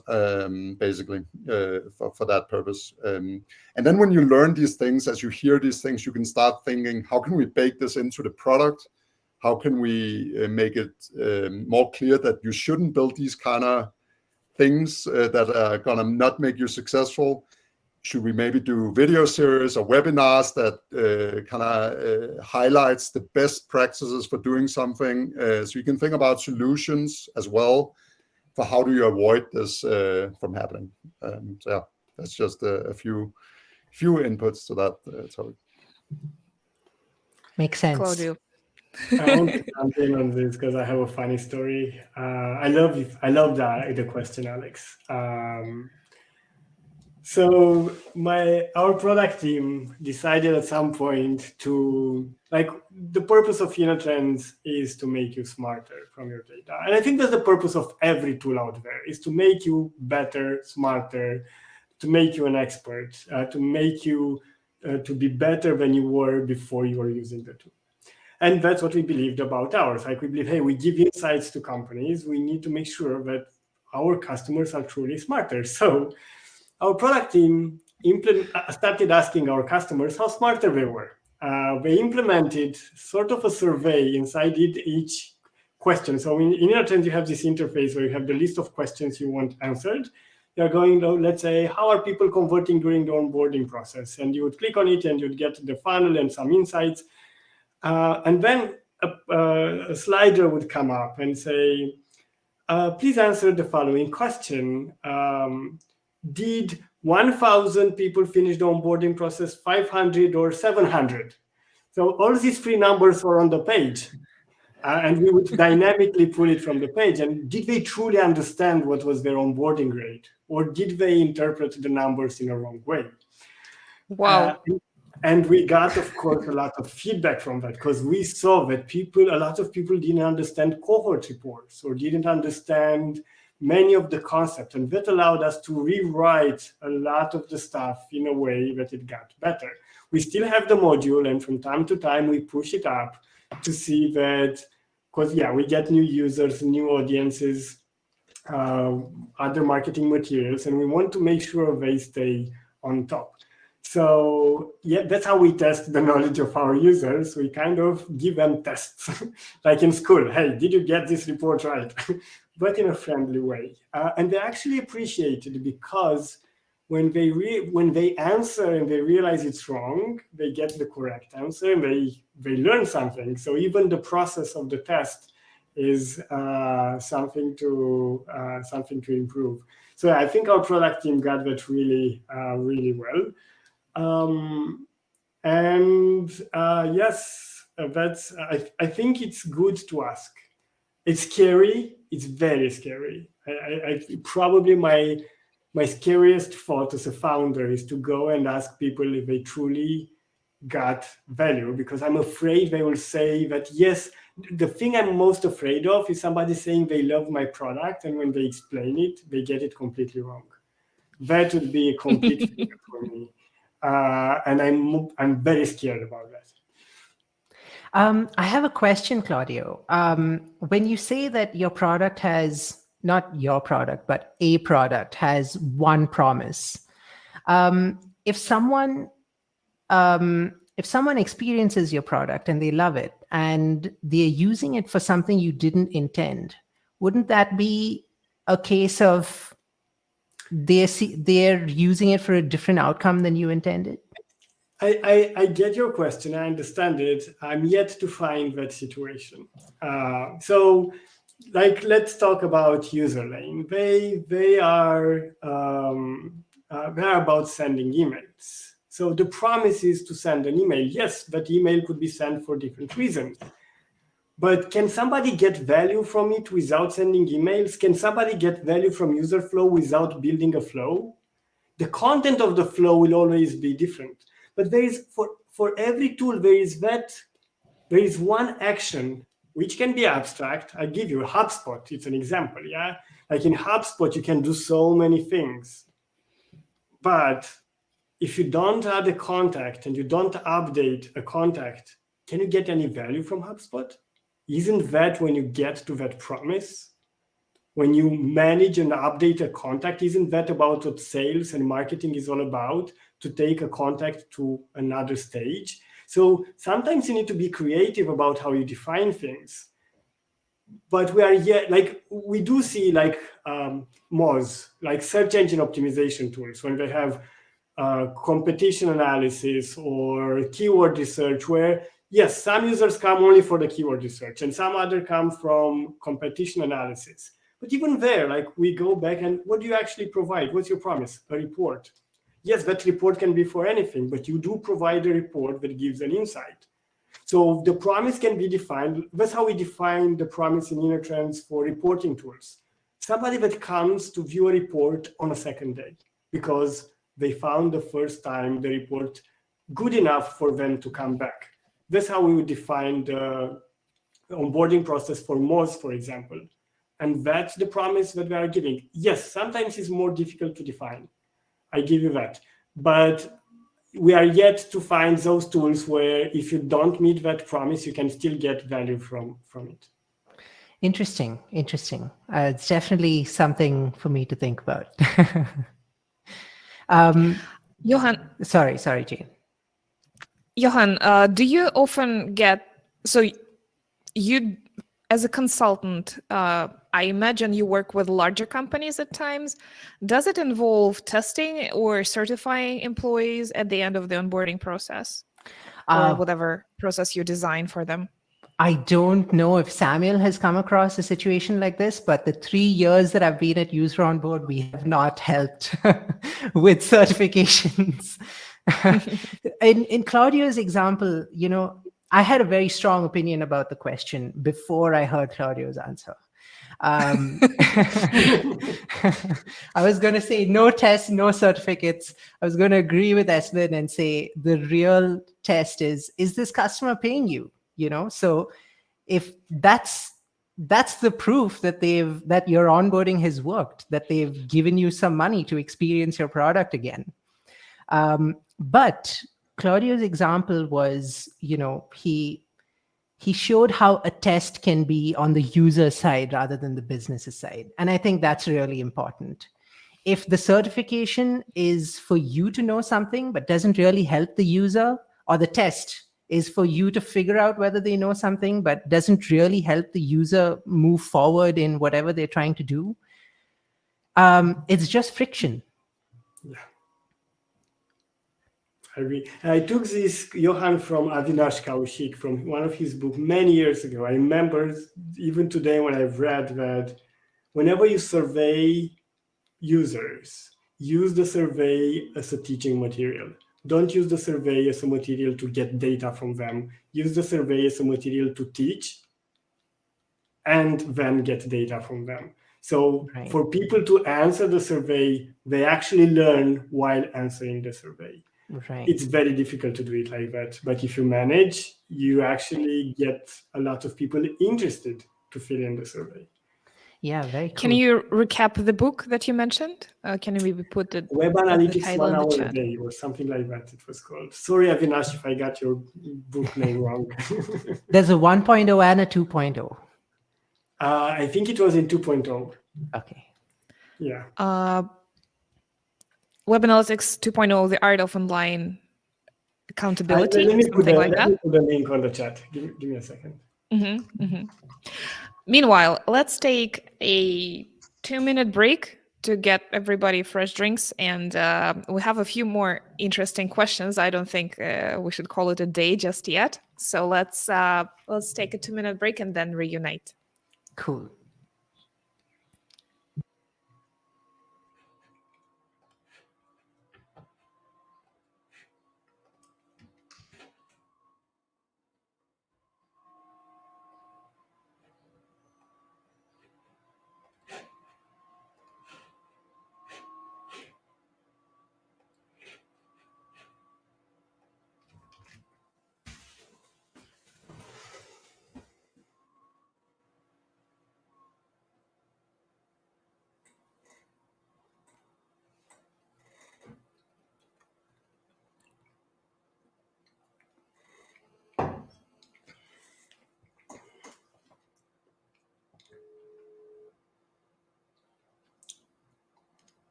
basically, for that purpose. And then when you learn these things, as you hear these things, you can start thinking, how can we bake this into the product? How can we make it more clear that you shouldn't build these kind of things that are gonna not make you successful? Should we maybe do video series or webinars that kind of highlights the best practices for doing something? So you can think about solutions as well for how do you avoid this from happening. So yeah, that's just a few inputs to that topic. Makes sense. Claudio. I want to jump in on this because I have a funny story. I love the question, Alex. So our product team decided at some point to, like, the purpose of Trends is to make you smarter from your data. And I think that's the purpose of every tool out there, is to make you better, smarter, to make you an expert, to make you to be better than you were before you were using the tool. And that's what we believed about ours. Like, we believe, hey, we give insights to companies. We need to make sure that our customers are truly smarter. So our product team started asking our customers how smarter they were. They implemented sort of a survey inside each question. So in Trends, you have this interface where you have the list of questions you want answered. You're going to, let's say, how are people converting during the onboarding process? And you would click on it and you'd get the funnel and some insights. And then a slider would come up and say, please answer the following question. Did 1,000 people finish the onboarding process, 500 or 700? So all these three numbers were on the page. And we would dynamically pull it from the page. And did they truly understand what was their onboarding rate? Or did they interpret the numbers in a wrong way? Wow. And we got, of course, a lot of feedback from that, because we saw that a lot of people didn't understand cohort reports or didn't understand many of the concepts. And that allowed us to rewrite a lot of the stuff in a way that it got better. We still have the module, and from time to time, we push it up to see that, because, yeah, we get new users, new audiences, other marketing materials, and we want to make sure they stay on top. So yeah, that's how we test the knowledge of our users. We kind of give them tests, like in school. Hey, did you get this report right? But in a friendly way. And they actually appreciate it, because when they answer and they realize it's wrong, they get the correct answer and they learn something. So even the process of the test is something to improve. So I think our product team got that really well. Yes, I think it's good to ask. It's scary. It's very scary. I probably my scariest thought as a founder is to go and ask people if they truly got value, because I'm afraid they will say that, yes. The thing I'm most afraid of is somebody saying they love my product, and when they explain it, they get it completely wrong. That would be a complete failure for me. And I'm very scared about that. I have a question, Claudio. When you say that your product has, not your product, but a product has one promise, if someone experiences your product and they love it and they're using it for something you didn't intend, wouldn't that be a case of they're using it for a different outcome than you intended? I get your question. I understand it. I'm yet to find that situation. So like, let's talk about Userlane. They are about sending emails. So the promise is to send an email. Yes, that email could be sent for different reasons. But can somebody get value from it without sending emails? Can somebody get value from user flow without building a flow? The content of the flow will always be different. But there is, for every tool, there is one action which can be abstract. I give you HubSpot. It's an example, yeah? Like in HubSpot, you can do so many things. But if you don't add a contact and you don't update a contact, can you get any value from HubSpot? Isn't that when you get to that promise? When you manage and update a contact, isn't that about what sales and marketing is all about? To take a contact to another stage? So sometimes you need to be creative about how you define things. But we do see like MOZ, like search engine optimization tools, when they have competition analysis or keyword research, where yes, some users come only for the keyword research and some other come from competition analysis. But even there, like we go back and what do you actually provide? What's your promise? A report. Yes, that report can be for anything, but you do provide a report that gives an insight. So the promise can be defined. That's how we define the promise in InnerTrends for reporting tools. Somebody that comes to view a report on a second day because they found the first time the report good enough for them to come back. That's how we would define the onboarding process for MOZ, for example. And that's the promise that we are giving. Yes, sometimes it's more difficult to define. I give you that. But we are yet to find those tools where if you don't meet that promise, you can still get value from it. Interesting. It's definitely something for me to think about. Johan. Sorry, Jane. Johan, do you often get, so you, as a consultant, I imagine you work with larger companies at times. Does it involve testing or certifying employees at the end of the onboarding process or whatever process you design for them? I don't know if Samuel has come across a situation like this, but the 3 years that I've been at User On Board, we have not helped with certifications. In Claudio's example, I had a very strong opinion about the question before I heard Claudio's answer. I was going to say no tests, no certificates. I was going to agree with Espen and say the real test is this customer paying you? So if that's the proof that your onboarding has worked, that they've given you some money to experience your product again. But Claudio's example was, he showed how a test can be on the user side rather than the business side. And I think that's really important. If the certification is for you to know something, but doesn't really help the user, or the test is for you to figure out whether they know something, but doesn't really help the user move forward in whatever they're trying to do, it's just friction. Yeah. I took this, Johan, from Avinash Kaushik, from one of his books many years ago. I remember even today when I've read that whenever you survey users, use the survey as a teaching material. Don't use the survey as a material to get data from them. Use the survey as a material to teach and then get data from them. So for people to answer the survey, they actually learn while answering the survey. Right. It's very difficult to do it like that. But if you manage, you actually get a lot of people interested to fill in the survey. Yeah, very cool. Can you recap the book that you mentioned? Can you maybe put the Web Analytics the title 1 in the hour chat? a day or something like that it was called. Sorry, Avinash, if I got your book name wrong. There's a 1.0 and a 2.0. I think it was in 2.0. Okay. Yeah. Web Analytics 2.0, the art of online accountability, Let me put the link on the chat. Give me a second. Meanwhile, let's take a 2-minute break to get everybody fresh drinks. And we have a few more interesting questions. I don't think we should call it a day just yet. So let's take a 2-minute break and then reunite. Cool.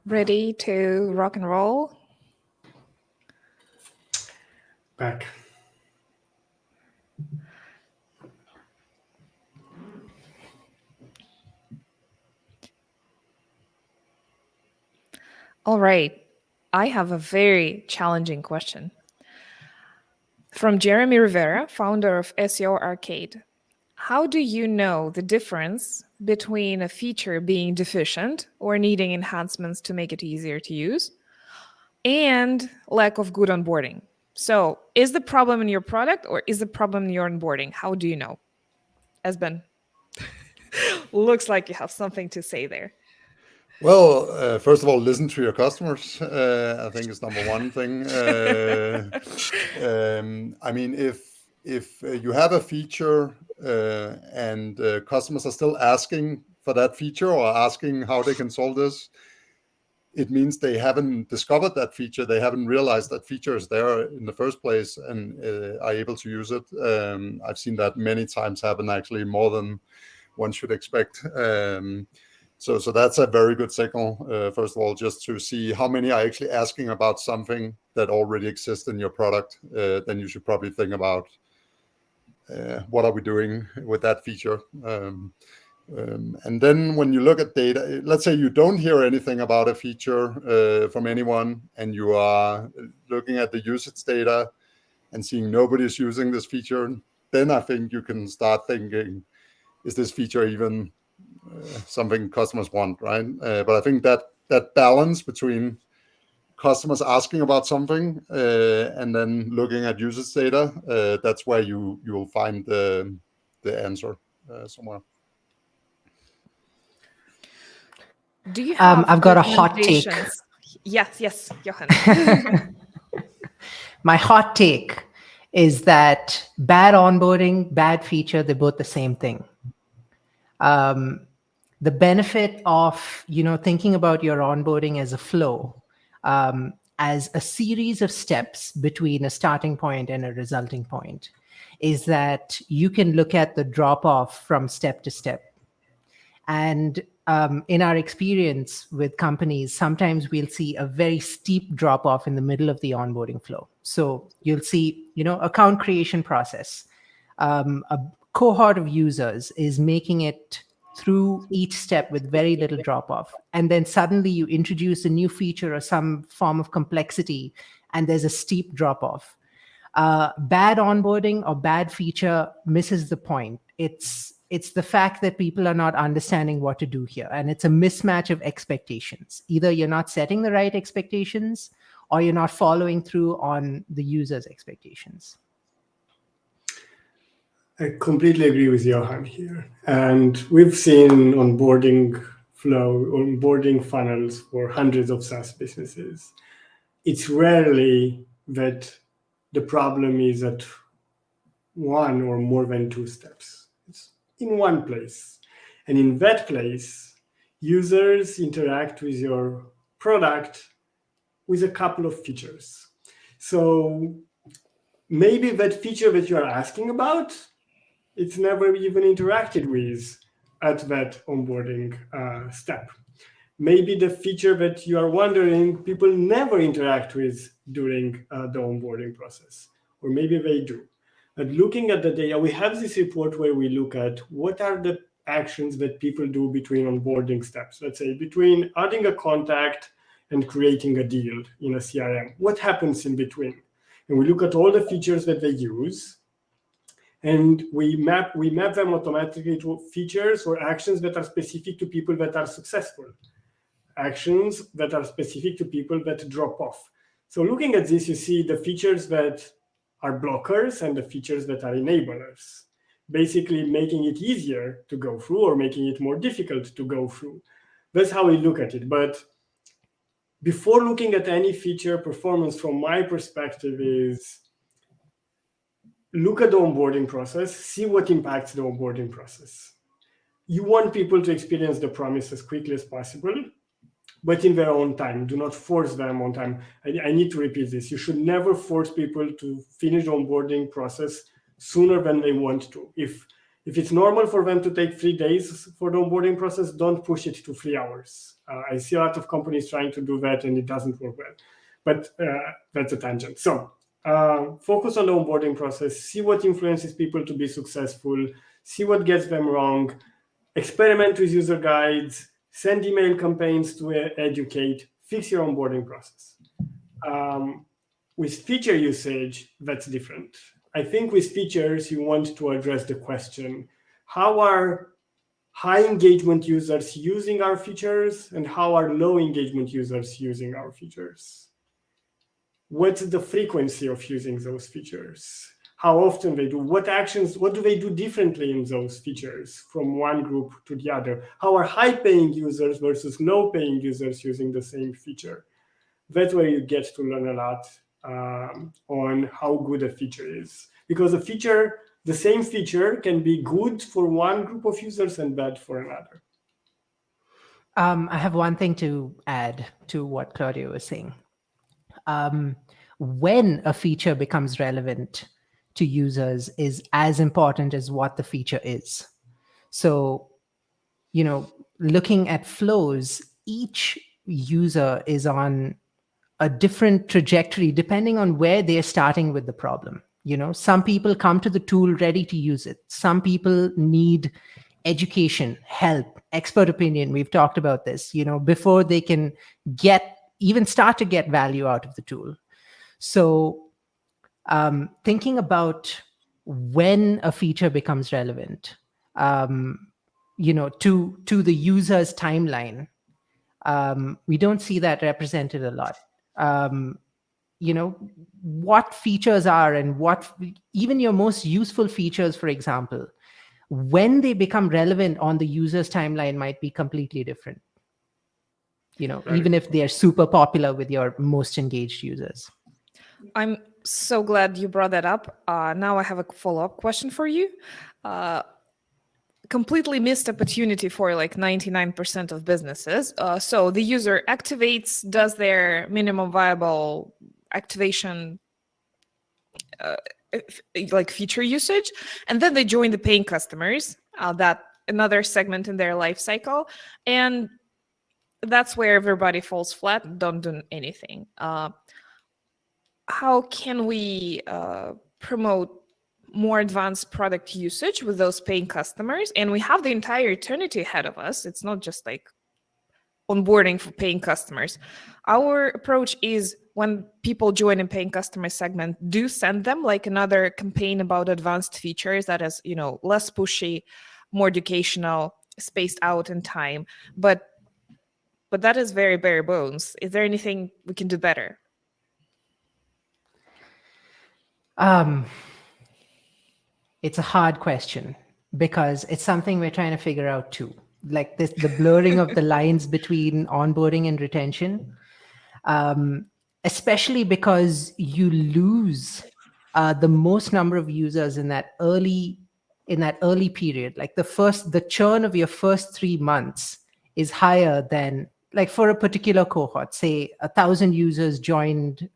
Ready to rock and roll? Back. All right. I have a very challenging question. From Jeremy Rivera, founder of SEO Arcade. How do you know the difference between a feature being deficient or needing enhancements to make it easier to use and lack of good onboarding? So is the problem in your product or is the problem in your onboarding? How do you know? Esben, looks like you have something to say there. Well, first of all, listen to your customers. I think is number one thing. I mean, if you have a feature and customers are still asking for that feature or asking how they can solve this, it means they haven't discovered that feature. They haven't realized that feature is there in the first place and are able to use it. I've seen that many times happen, actually, more than one should expect. So that's a very good signal, first of all, just to see how many are actually asking about something that already exists in your product. Then you should probably think about what are we doing with that feature. And then when you look at data, let's say you don't hear anything about a feature from anyone, and you are looking at the usage data and seeing nobody's using this feature, then I think you can start thinking, is this feature even something customers want, right? But I think that balance between customers asking about something and then looking at usage data, that's where you'll find the answer somewhere. Do you have I've got a hot take. recommendations? Yes, Johan. My hot take is that bad onboarding, bad feature, they're both the same thing. The benefit of thinking about your onboarding as a flow, as a series of steps between a starting point and a resulting point, is that you can look at the drop off from step to step. And in our experience with companies, sometimes we'll see a very steep drop off in the middle of the onboarding flow. So you'll see, account creation process. A cohort of users is making it through each step with very little drop off. And then suddenly you introduce a new feature or some form of complexity, and there's a steep drop off. Bad onboarding or bad feature misses the point. It's the fact that people are not understanding what to do here. And it's a mismatch of expectations. Either you're not setting the right expectations or you're not following through on the user's expectations. I completely agree with Johan here. And we've seen onboarding flow, onboarding funnels for hundreds of SaaS businesses. It's rarely that the problem is at one or more than two steps. It's in one place. And in that place, users interact with your product with a couple of features. So maybe that feature that you are asking about, it's never even interacted with at that onboarding step. Maybe the feature that you are wondering, people never interact with during the onboarding process, or maybe they do. But looking at the data, we have this report where we look at what are the actions that people do between onboarding steps. Let's say between adding a contact and creating a deal in a CRM. What happens in between? And we look at all the features that they use, and we map them automatically to features or actions that are specific to people that are successful, actions that are specific to people that drop off. So looking at this, you see the features that are blockers and the features that are enablers, basically making it easier to go through or making it more difficult to go through. That's how we look at it. But before looking at any feature performance, from my perspective, is look at the onboarding process, see what impacts the onboarding process. You want people to experience the promise as quickly as possible, but in their own time. Do not force them on time. I need to repeat this. You should never force people to finish the onboarding process sooner than they want to. If If it's normal for them to take 3 days for the onboarding process, don't push it to 3 hours. I see a lot of companies trying to do that and it doesn't work well. But that's a tangent. So focus on the onboarding process, see what influences people to be successful, see what gets them wrong, experiment with user guides, send email campaigns to educate, fix your onboarding process. With feature usage, that's different. I think with features, you want to address the question, how are high engagement users using our features and how are low engagement users using our features? What's the frequency of using those features? How often they do? What actions, what do they do differently in those features from one group to the other? How are high-paying users versus low-paying users using the same feature? That's where you get to learn a lot on how good a feature is. Because a feature, the same feature can be good for one group of users and bad for another. I have one thing to add to what Claudio was saying. When a feature becomes relevant to users is as important as what the feature is. So, looking at flows, each user is on a different trajectory depending on where they're starting with the problem. Some people come to the tool ready to use it. Some people need education, help, expert opinion. We've talked about this, before they can even start to get value out of the tool. So thinking about when a feature becomes relevant, to the user's timeline, we don't see that represented a lot. What features are and what even your most useful features, for example, when they become relevant on the user's timeline might be completely different. Even if they're super popular with your most engaged users. I'm so glad you brought that up. Now I have a follow-up question for you. Completely missed opportunity for like 99% of businesses. So the user activates, does their minimum viable activation like feature usage, and then they join the paying customers, that another segment in their life cycle, and that's where everybody falls flat, don't do anything. How can we promote more advanced product usage with those paying customers? And we have the entire eternity ahead of us. It's not just like onboarding for paying customers. Our approach is when people join a paying customer segment, do send them like another campaign about advanced features that is, less pushy, more educational, spaced out in time. But that is very bare bones. Is there anything we can do better? It's a hard question because it's something we're trying to figure out too. Like the blurring of the lines between onboarding and retention, especially because you lose the most number of users in that early period. Like the churn of your first 3 months is higher than, like, for a particular cohort, say 1,000 users joined,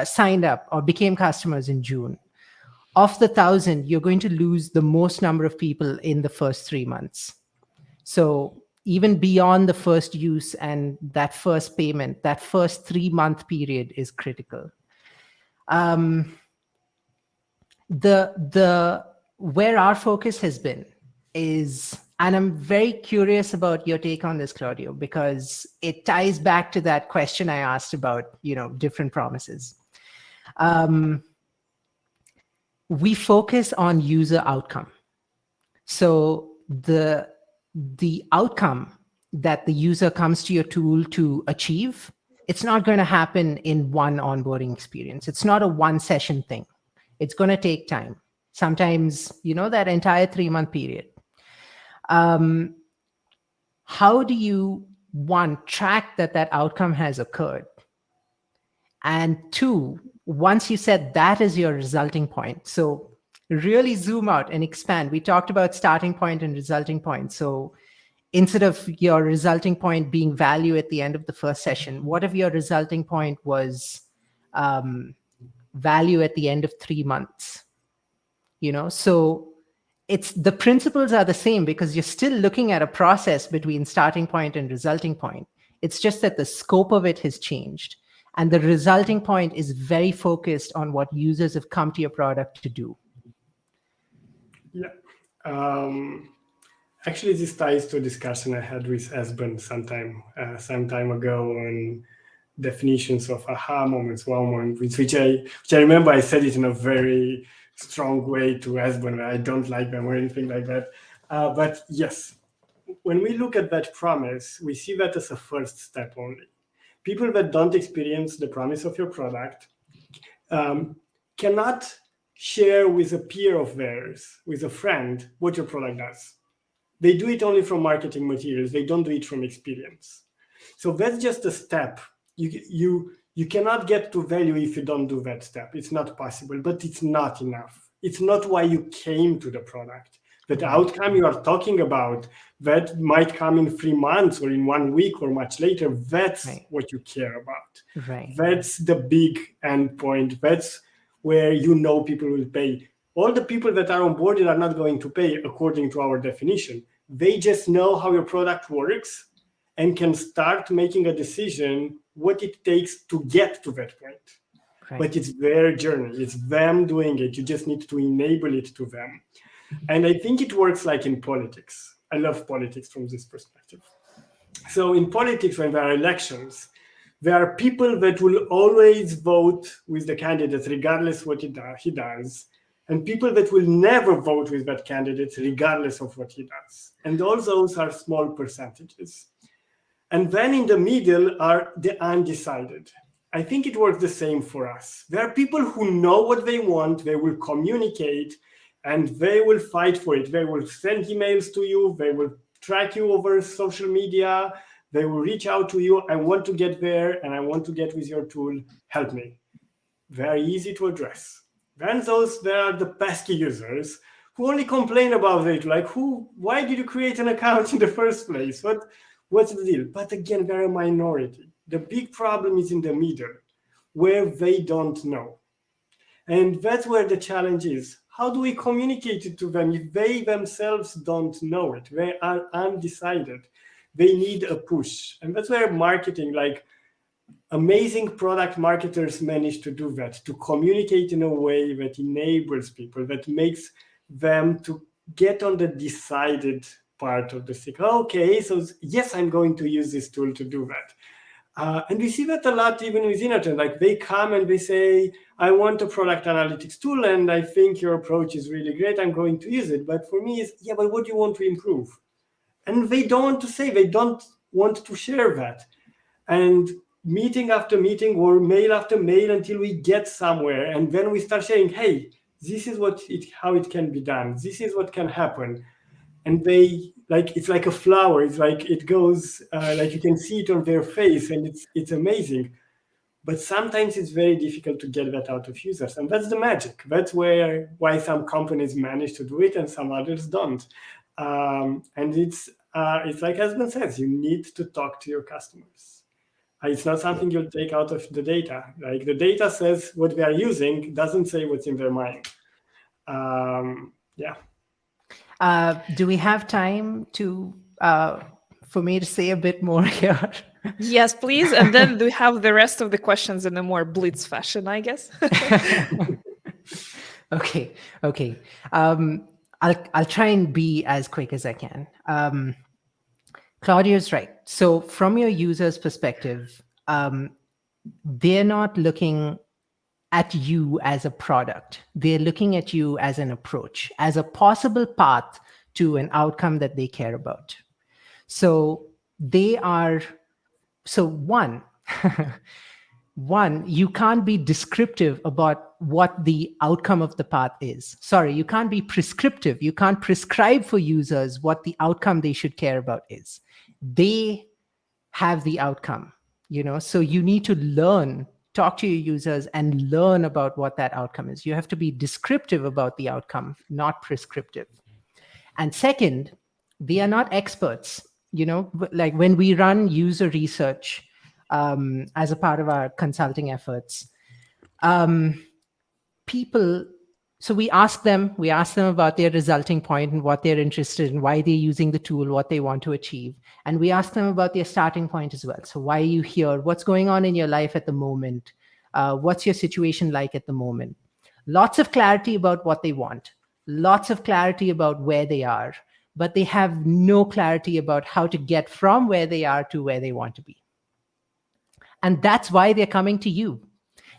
signed up or became customers in June. Of the 1,000, you're going to lose the most number of people in the first 3 months. So even beyond the first use and that first payment, that first 3-month period is critical. Where our focus has been is, and I'm very curious about your take on this, Claudio, because it ties back to that question I asked about, different promises. We focus on user outcome. So the outcome that the user comes to your tool to achieve, it's not going to happen in one onboarding experience. It's not a one session thing. It's going to take time. Sometimes, that entire 3-month period. How do you, one, track that outcome has occurred? And two, once you said that is your resulting point, so really zoom out and expand. We talked about starting point and resulting point. So instead of your resulting point being value at the end of the first session, what if your resulting point was value at the end of 3 months? So it's the principles are the same because you're still looking at a process between starting point and resulting point. It's just that the scope of it has changed. And the resulting point is very focused on what users have come to your product to do. Yeah. Actually, this ties to a discussion I had with Esben some time ago on definitions of aha moments, wow moments, which I remember I said it in a very strong way to Esben. I don't like them or anything like that. But yes, when we look at that promise, we see that as a first step only. People that don't experience the promise of your product cannot share with a peer of theirs, with a friend, what your product does. They do it only from marketing materials. They don't do it from experience. So that's just a step. You cannot get to value if you don't do that step. It's not possible, but it's not enough. It's not why you came to the product. That outcome you are talking about, that might come in 3 months or in 1 week or much later, that's what you care about. Right. That's the big end point. That's where people will pay. All the people that are onboarded are not going to pay according to our definition. They just know how your product works and can start making a decision what it takes to get to that point. Right. But it's their journey. It's them doing it. You just need to enable it to them. And I think it works like in politics. I love politics from this perspective. So in politics, when there are elections, there are people that will always vote with the candidate regardless what he does, and people that will never vote with that candidate regardless of what he does. And all those are small percentages. And then in the middle are the undecided. I think it works the same for us. There are people who know what they want, they will communicate, and they will fight for it. They will send emails to you, they will track you over social media, they will reach out to you. I want to get there and I want to get with your tool, help me. Very easy to address. Then there are the pesky users who only complain about it, like why did you create an account in the first place? What's the deal? But again, they're a minority. The big problem is in the middle, where they don't know. And that's where the challenge is. How do we communicate it to them if they themselves don't know it? They are undecided. They need a push. And that's where marketing, like amazing product marketers manage to do that, to communicate in a way that enables people, that makes them to get on the decided part of the stick. Okay, so yes, I'm going to use this tool to do that. And we see that a lot even with Innotrend. Like they come and they say, I want a product analytics tool and I think your approach is really great. I'm going to use it. But for me, it's, yeah, but what do you want to improve? And they don't want to say, they don't want to share that. And meeting after meeting or mail after mail until we get somewhere. And then we start sharing, hey, this is how it can be done. This is what can happen. And they, like, it's like a flower. It's like it goes, like you can see it on their face and it's amazing. But sometimes it's very difficult to get that out of users. And that's the magic. That's why some companies manage to do it and some others don't. And it's like Esben says, you need to talk to your customers. It's not something you'll take out of the data. Like the data says what they are using, doesn't say what's in their mind. Yeah. Do we have time for me to say a bit more here? Yes, please. And then we have the rest of the questions in a more blitz fashion, I guess. Okay. I'll try and be as quick as I can. Claudio's right. So from your user's perspective, they're not looking at you as a product. They're looking at you as an approach, as a possible path to an outcome that they care about. So one, you can't be descriptive about what the outcome of the path is. Sorry, you can't be prescriptive. You can't prescribe for users what the outcome they should care about is. They have the outcome, so you need to talk to your users and learn about what that outcome is. You have to be descriptive about the outcome, not prescriptive. And second, they are not experts. Like when we run user research people So we ask them about their resulting point and what they're interested in, why they're using the tool, what they want to achieve. And we ask them about their starting point as well. So why are you here? What's going on in your life at the moment? What's your situation like at the moment? Lots of clarity about what they want, lots of clarity about where they are, but they have no clarity about how to get from where they are to where they want to be. And that's why they're coming to you.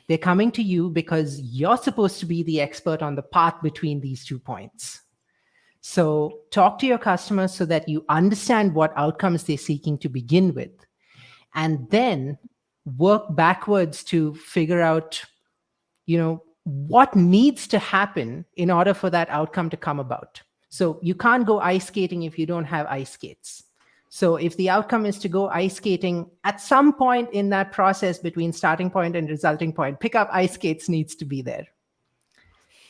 They're coming to you because you're supposed to be the expert on the path between these 2 points. So talk to your customers so that you understand what outcomes they're seeking to begin with, and then work backwards to figure out, what needs to happen in order for that outcome to come about. So you can't go ice skating if you don't have ice skates. So if the outcome is to go ice skating, at some point in that process between starting point and resulting point, pick up ice skates needs to be there.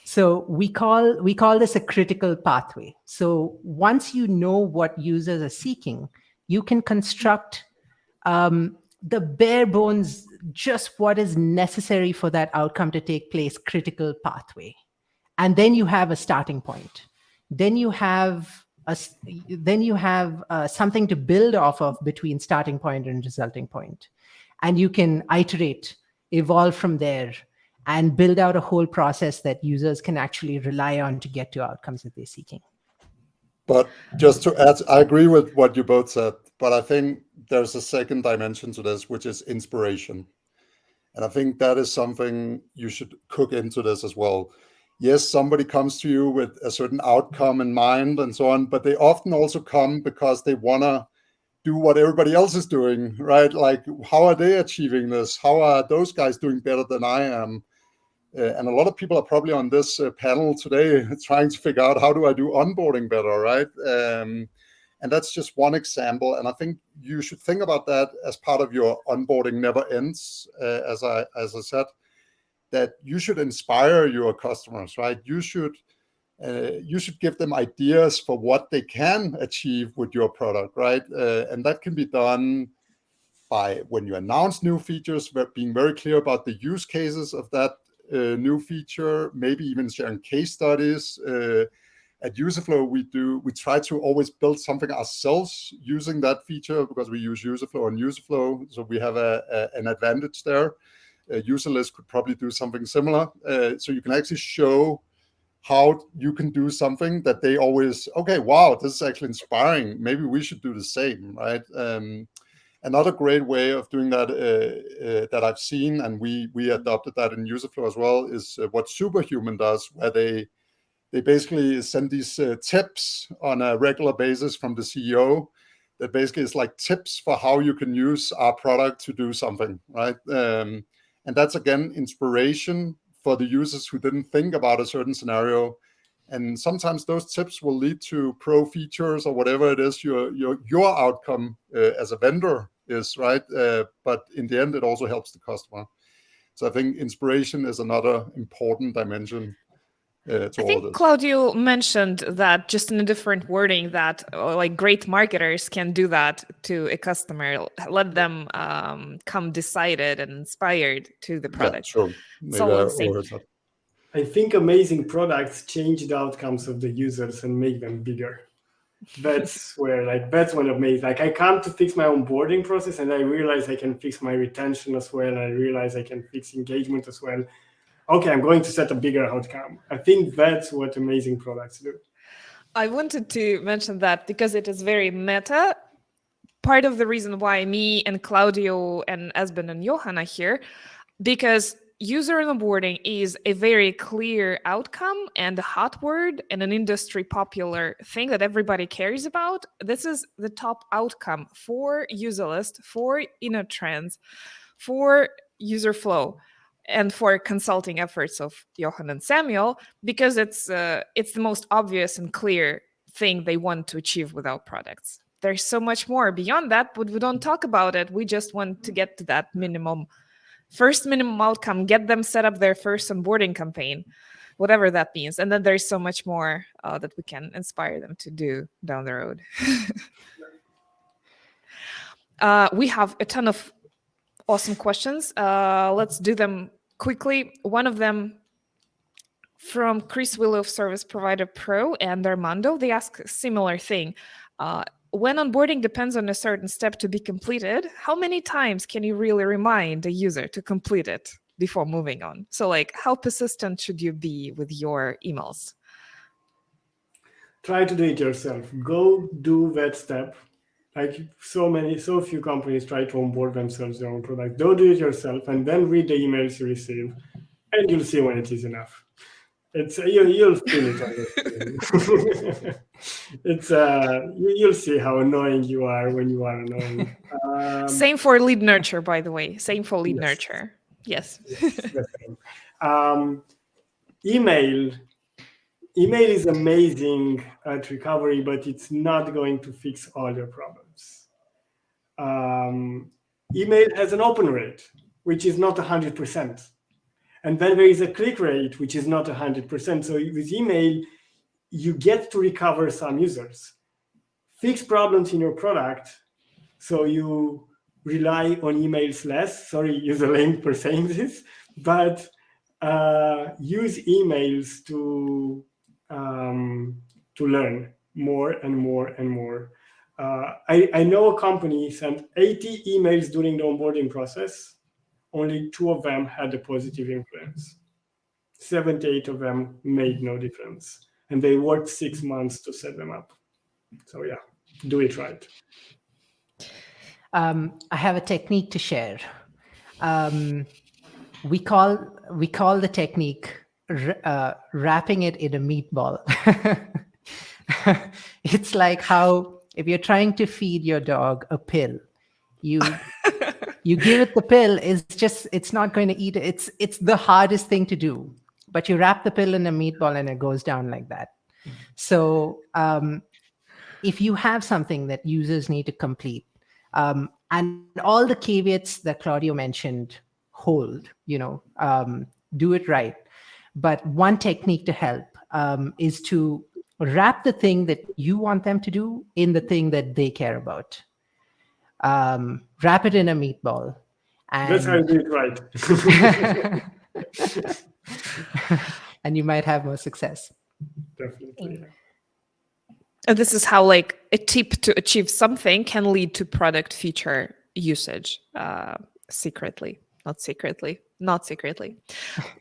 So we call this a critical pathway. So once you know what users are seeking, you can construct the bare bones, just what is necessary for that outcome to take place, critical pathway. And then you have a starting point. Then you have something to build off of between starting point and resulting point. And you can iterate, evolve from there, and build out a whole process that users can actually rely on to get to outcomes that they're seeking. But just to add, I agree with what you both said, but I think there's a second dimension to this, which is inspiration. And I think that is something you should cook into this as well. Yes, somebody comes to you with a certain outcome in mind and so on, but they often also come because they want to do what everybody else is doing, right? Like, how are they achieving this? How are those guys doing better than I am? And a lot of people are probably on this panel today trying to figure out, how do I do onboarding better, right? And that's just one example. And I think you should think about that as part of your onboarding never ends, as I said, that you should inspire your customers, right? You should give them ideas for what they can achieve with your product, right? And that can be done by, when you announce new features, being very clear about the use cases of that new feature, maybe even sharing case studies. At Userflow, we try to always build something ourselves using that feature, because we use Userflow on Userflow, so we have an advantage there. Userlist could probably do something similar. So you can actually show how you can do something that they always, okay, wow, this is actually inspiring. Maybe we should do the same, right? Another great way of doing that that I've seen, and we adopted that in Userflow as well, is what Superhuman does, where they basically send these tips on a regular basis from the CEO that basically is like tips for how you can use our product to do something, right? And that's, again, inspiration for the users who didn't think about a certain scenario. And sometimes those tips will lead to pro features or whatever it is your outcome as a vendor is, right? But in the end, it also helps the customer. So I think inspiration is another important dimension to all this. I think Claudio mentioned that, just in a different wording, that like great marketers can do that to a customer, let them come decided and inspired to the product. Yeah, sure. It's all insane. I think amazing products change the outcomes of the users and make them bigger. That's when amazing. Like, I come to fix my onboarding process, and I realize I can fix my retention as well. I realize I can fix engagement as well. Okay, I'm going to set a bigger outcome. I think that's what amazing products do. I wanted to mention that because it is very meta. Part of the reason why me and Claudio and Esben and Johan are here, because user onboarding is a very clear outcome and a hot word and an industry popular thing that everybody cares about. This is the top outcome for Userlist, for InnoTrends, for Userflow, and for consulting efforts of Johan and Samuel, because it's the most obvious and clear thing they want to achieve with our products. There's so much more beyond that, but we don't talk about it. We just want to get to that first minimum outcome, get them set up their first onboarding campaign, whatever that means. And then there's so much more that we can inspire them to do down the road. We have a ton of awesome questions. Let's do them quickly. One of them From Chris Willow of Service Provider Pro and Armando, they ask a similar thing. When onboarding depends on a certain step to be completed, how many times can you really remind a user to complete it before moving on? So like, how persistent should you be with your emails? Try to do it yourself. Go do that step. Like so few companies try to onboard themselves their own product. Go do it yourself and then read the emails you receive, and you'll see when it is enough. It's you'll feel it on your screen. It's you'll see how annoying you are when you are annoying. Same for lead nurture, by the way. Same for lead Yes. nurture. Yes. The same. Email is amazing at recovery, but it's not going to fix all your problems. Email has an open rate, which is not 100%. And then there is a click rate, which is not 100%. So with email, you get to recover some users. Fix problems in your product so you rely on emails less. Sorry, use a link for saying this, but use emails to learn more and more and more. I know a company sent 80 emails during the onboarding process. Only 2 of them had a positive influence. 78 of them made no difference. And they worked 6 months to set them up. So yeah, do it right. I have a technique to share. We call the technique wrapping it in a meatball. It's like how if you're trying to feed your dog a pill, you give it the pill, it's not going to eat it. It's the hardest thing to do, but you wrap the pill in a meatball and it goes down like that. So if you have something that users need to complete, and all the caveats that Claudio mentioned hold, do it right. But one technique to help is to wrap the thing that you want them to do in the thing that they care about. Wrap it in a meatball. And that's how you do it right. And you might have more success. Definitely. And this is how like a tip to achieve something can lead to product feature usage secretly. Not secretly.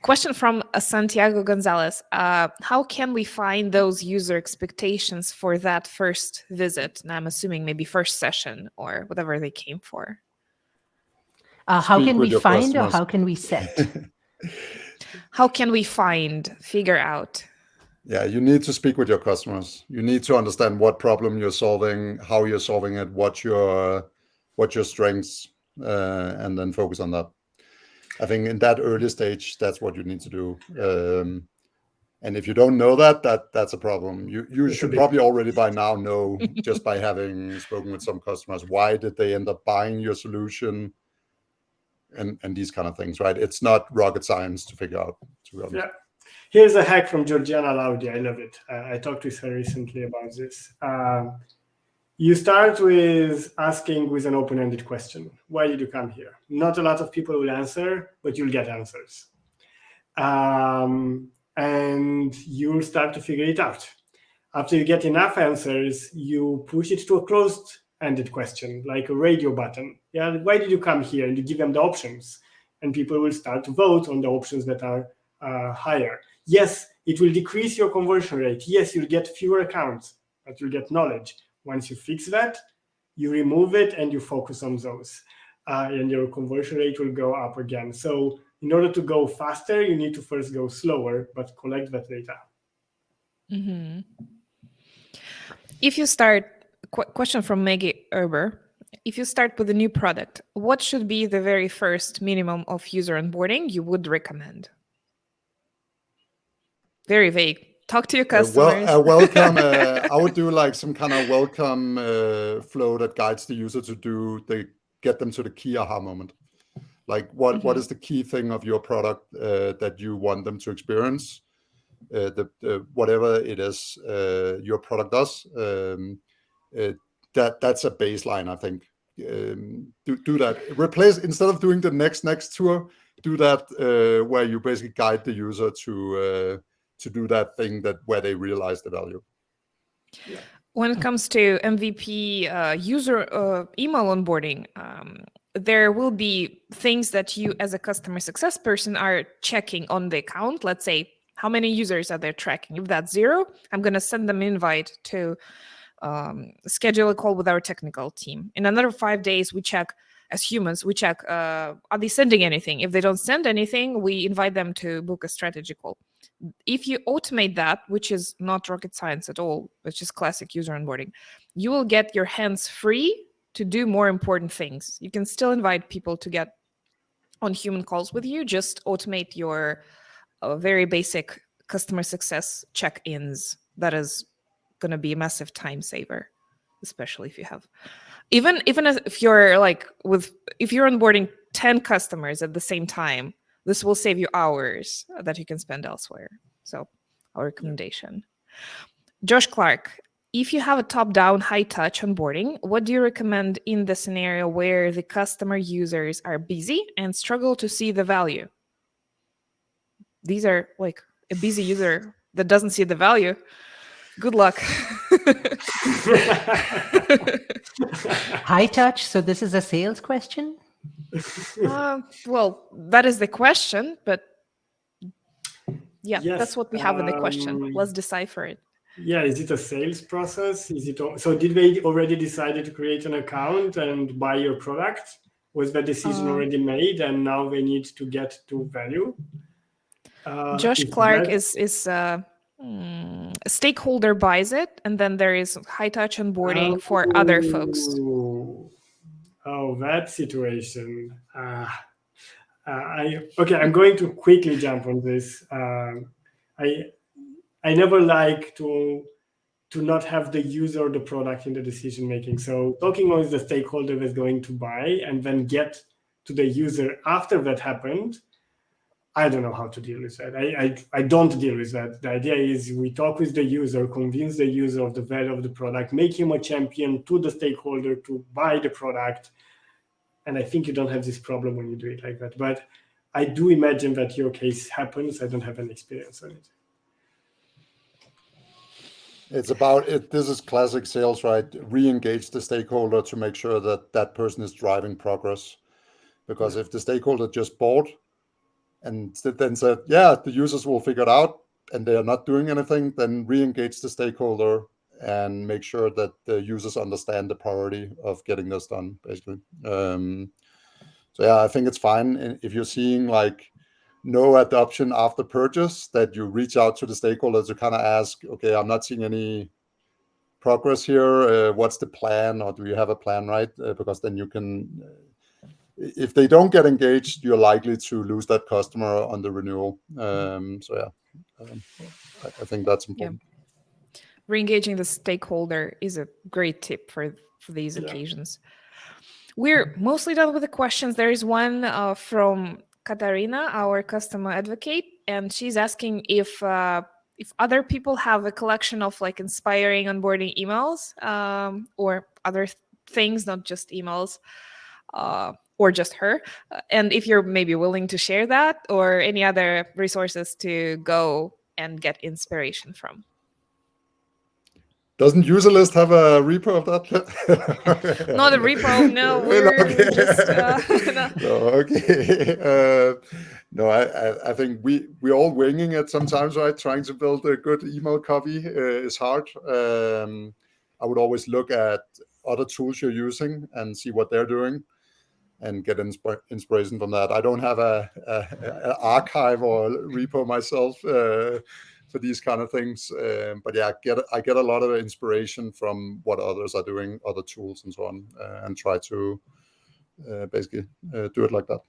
Question from Santiago Gonzalez. How can we find those user expectations for that first visit? And I'm assuming maybe first session or whatever they came for. How Speak can with we your find customers. or how can we set? How can we figure out? Yeah, you need to speak with your customers. You need to understand what problem you're solving, how you're solving it, what your strengths, and then focus on that. I think in that early stage, that's what you need to do. And if you don't know that's a problem. You should probably already by now know, just by having spoken with some customers, why did they end up buying your solution, and these kind of things, right? It's not rocket science to figure out, to be honest. Yeah. Here's a hack from Georgiana Laudi. I love it. I talked with her recently about this. You start with asking with an open-ended question. Why did you come here? Not a lot of people will answer, but you'll get answers. And you'll start to figure it out. After you get enough answers, you push it to a closed-ended question, like a radio button. Yeah, why did you come here? And you give them the options. And people will start to vote on the options that are higher. Yes, it will decrease your conversion rate. Yes, you'll get fewer accounts, but you'll get knowledge. Once you fix that, you remove it and you focus on those. And your conversion rate will go up again. So in order to go faster, you need to first go slower, but collect that data. Mm-hmm. If you start, question from Maggie Erber. If you start with a new product, what should be the very first minimum of user onboarding you would recommend? Very vague. Talk to your customers. Welcome. I would do like some kind of welcome flow that guides the user get them to the key aha moment. Like what is the key thing of your product that you want them to experience? Whatever it is your product does. That's a baseline, I think. Do that. Replace, instead of doing the next tour, do that where you basically guide the user to to do that thing where they realize the value. When it comes to MVP user email onboarding, there will be things that you as a customer success person are checking on the account. Let's say, how many users are they tracking? If that's 0, I'm going to send them an invite to schedule a call with our technical team. In another 5 days, we check, as humans, we check, are they sending anything? If they don't send anything, we invite them to book a strategy call. If you automate that, which is not rocket science at all, it's just classic user onboarding, you will get your hands free to do more important things. You can still invite people to get on human calls with you, just automate your very basic customer success check-ins. That is going to be a massive time saver, especially if you have, even if you're like if you're onboarding 10 customers at the same time, this will save you hours that you can spend elsewhere. So our recommendation. Josh Clark, if you have a top-down, high-touch onboarding, what do you recommend in the scenario where the customer users are busy and struggle to see the value? These are like a busy user that doesn't see the value. Good luck. High touch. So this is a sales question? Well, that is the question, but yeah, Yes, that's what we have in the question. Let's decipher it. Yeah, is it a sales process? So did they already decided to create an account and buy your product? Was the decision already made and now they need to get to value? Josh Clark is stakeholder buys it, and then there is high touch onboarding for other folks. Oh, that situation. Okay, I'm going to quickly jump on this. I never like to not have the user or the product in the decision making. So talking with the stakeholder that's going to buy and then get to the user after that happened, I don't know how to deal with that. I don't deal with that. The idea is we talk with the user, convince the user of the value of the product, make him a champion to the stakeholder to buy the product. And I think you don't have this problem when you do it like that. But I do imagine that your case happens. I don't have any experience on it. It's about it. This is classic sales, right? Re-engage the stakeholder to make sure that that person is driving progress. Because if the stakeholder just bought and then said, yeah, the users will figure it out and they are not doing anything, then re-engage the stakeholder and make sure that the users understand the priority of getting this done, basically. So yeah, I think it's fine if you're seeing like no adoption after purchase, that you reach out to the stakeholders to kind of ask, okay, I'm not seeing any progress here. What's the plan, or do you have a plan, right? Because then you can, if they don't get engaged, you're likely to lose that customer on the renewal. So yeah, I think that's important. Yeah. Re-engaging the stakeholder is a great tip for these occasions. We're mostly done with the questions. There is one from Katarina, our customer advocate, and she's asking if other people have a collection of like inspiring onboarding emails or other things, not just emails, or just her, and if you're maybe willing to share that or any other resources to go and get inspiration from. Doesn't UserList have a repo of that? Not a repo, no. We're just no. Okay. No, I think we're all winging it sometimes, right? Trying to build a good email copy is hard. I would always look at other tools you're using and see what they're doing and get inspiration from that. I don't have an archive or repo myself for these kind of things, but yeah, I get a lot of inspiration from what others are doing, other tools and so on, and try to basically do it like that.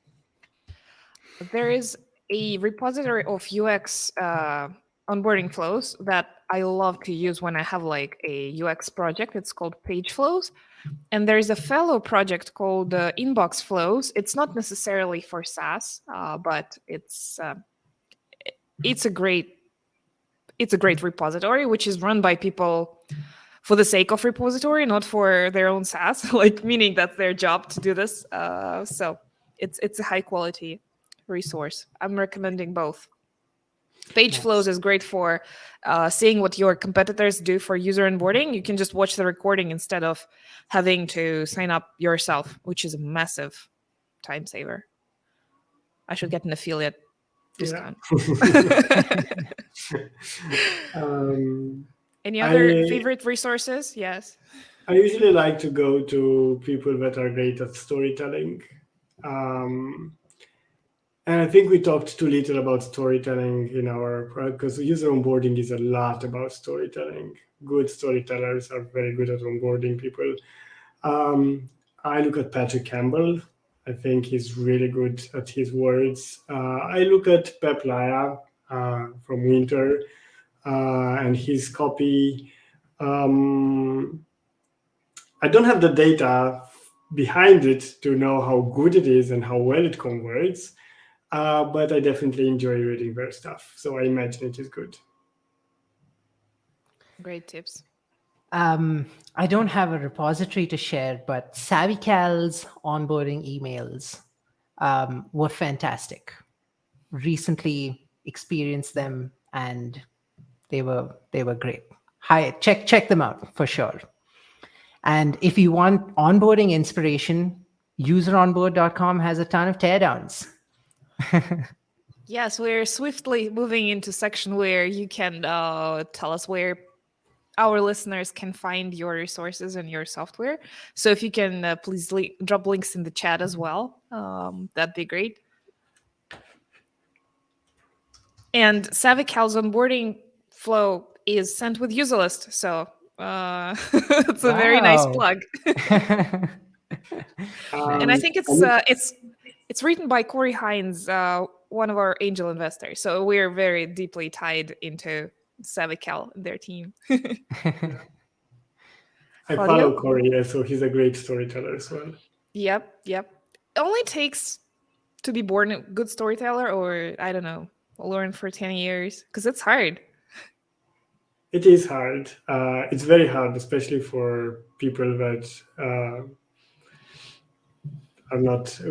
There is a repository of UX onboarding flows that I love to use when I have like a UX project. It's called Page Flows. And there's a fellow project called Inbox Flows. It's not necessarily for SaaS, but it's a great repository, which is run by people for the sake of repository, not for their own SaaS, like meaning that's their job to do this. So it's a high quality resource. I'm recommending both. Page Nice. flows is great for seeing what your competitors do for user onboarding. You can just watch the recording instead of having to sign up yourself, which is a massive time saver. I should get an affiliate discount. Any other favorite resources? Yes. I usually like to go to people that are great at storytelling. And I think we talked too little about storytelling in our, because user onboarding is a lot about storytelling. Good storytellers are very good at onboarding people. I look at Patrick Campbell. I think he's really good at his words. I look at Pep Laya from Winter and his copy. I don't have the data behind it to know how good it is and how well it converts. But I definitely enjoy reading their stuff. So I imagine it is good. Great tips. I don't have a repository to share, but SavvyCal's onboarding emails were fantastic. Recently experienced them, and they were great. Check them out for sure. And if you want onboarding inspiration, useronboard.com has a ton of teardowns. Yes, we're swiftly moving into section where you can tell us where our listeners can find your resources and your software. So if you can please drop links in the chat as well, that'd be great. And SavvyCal's onboarding flow is sent with user list, so it's a very nice plug. And I think it's written by Corey Hines, one of our angel investors. So we're very deeply tied into SavvyCal and their team. I follow Corey, so he's a great storyteller as well. Yep. It only takes to be born a good storyteller, or I don't know, learn for 10 years, because it's hard. It is hard. It's very hard, especially for people that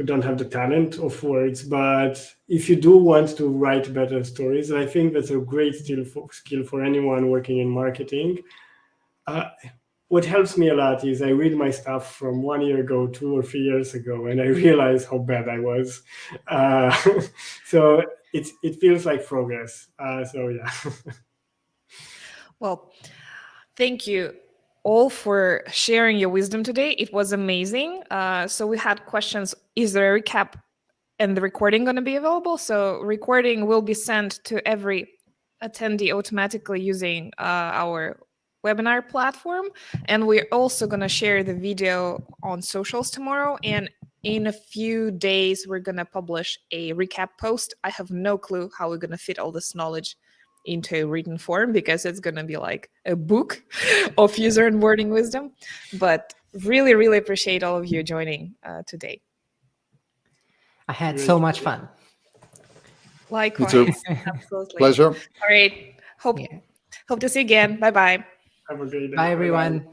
don't have the talent of words. But if you do want to write better stories, I think that's a great skill for anyone working in marketing. What helps me a lot is I read my stuff from 1 year ago, 2 or 3 years ago, and I realize how bad I was. So it feels like progress. So yeah. Well, thank you all for sharing your wisdom today. It was amazing. So we had questions. Is there a recap and the recording going to be available? So recording will be sent to every attendee automatically using our webinar platform. And we're also going to share the video on socials tomorrow. And in a few days, we're going to publish a recap post. I have no clue how we're going to fit all this knowledge into written form, because it's going to be like a book of user onboarding wisdom. But really, really appreciate all of you joining today. I had so much fun. Likewise. Absolutely. Pleasure. All right. Hope to see you again. Bye-bye. Have a great day. Bye, everyone.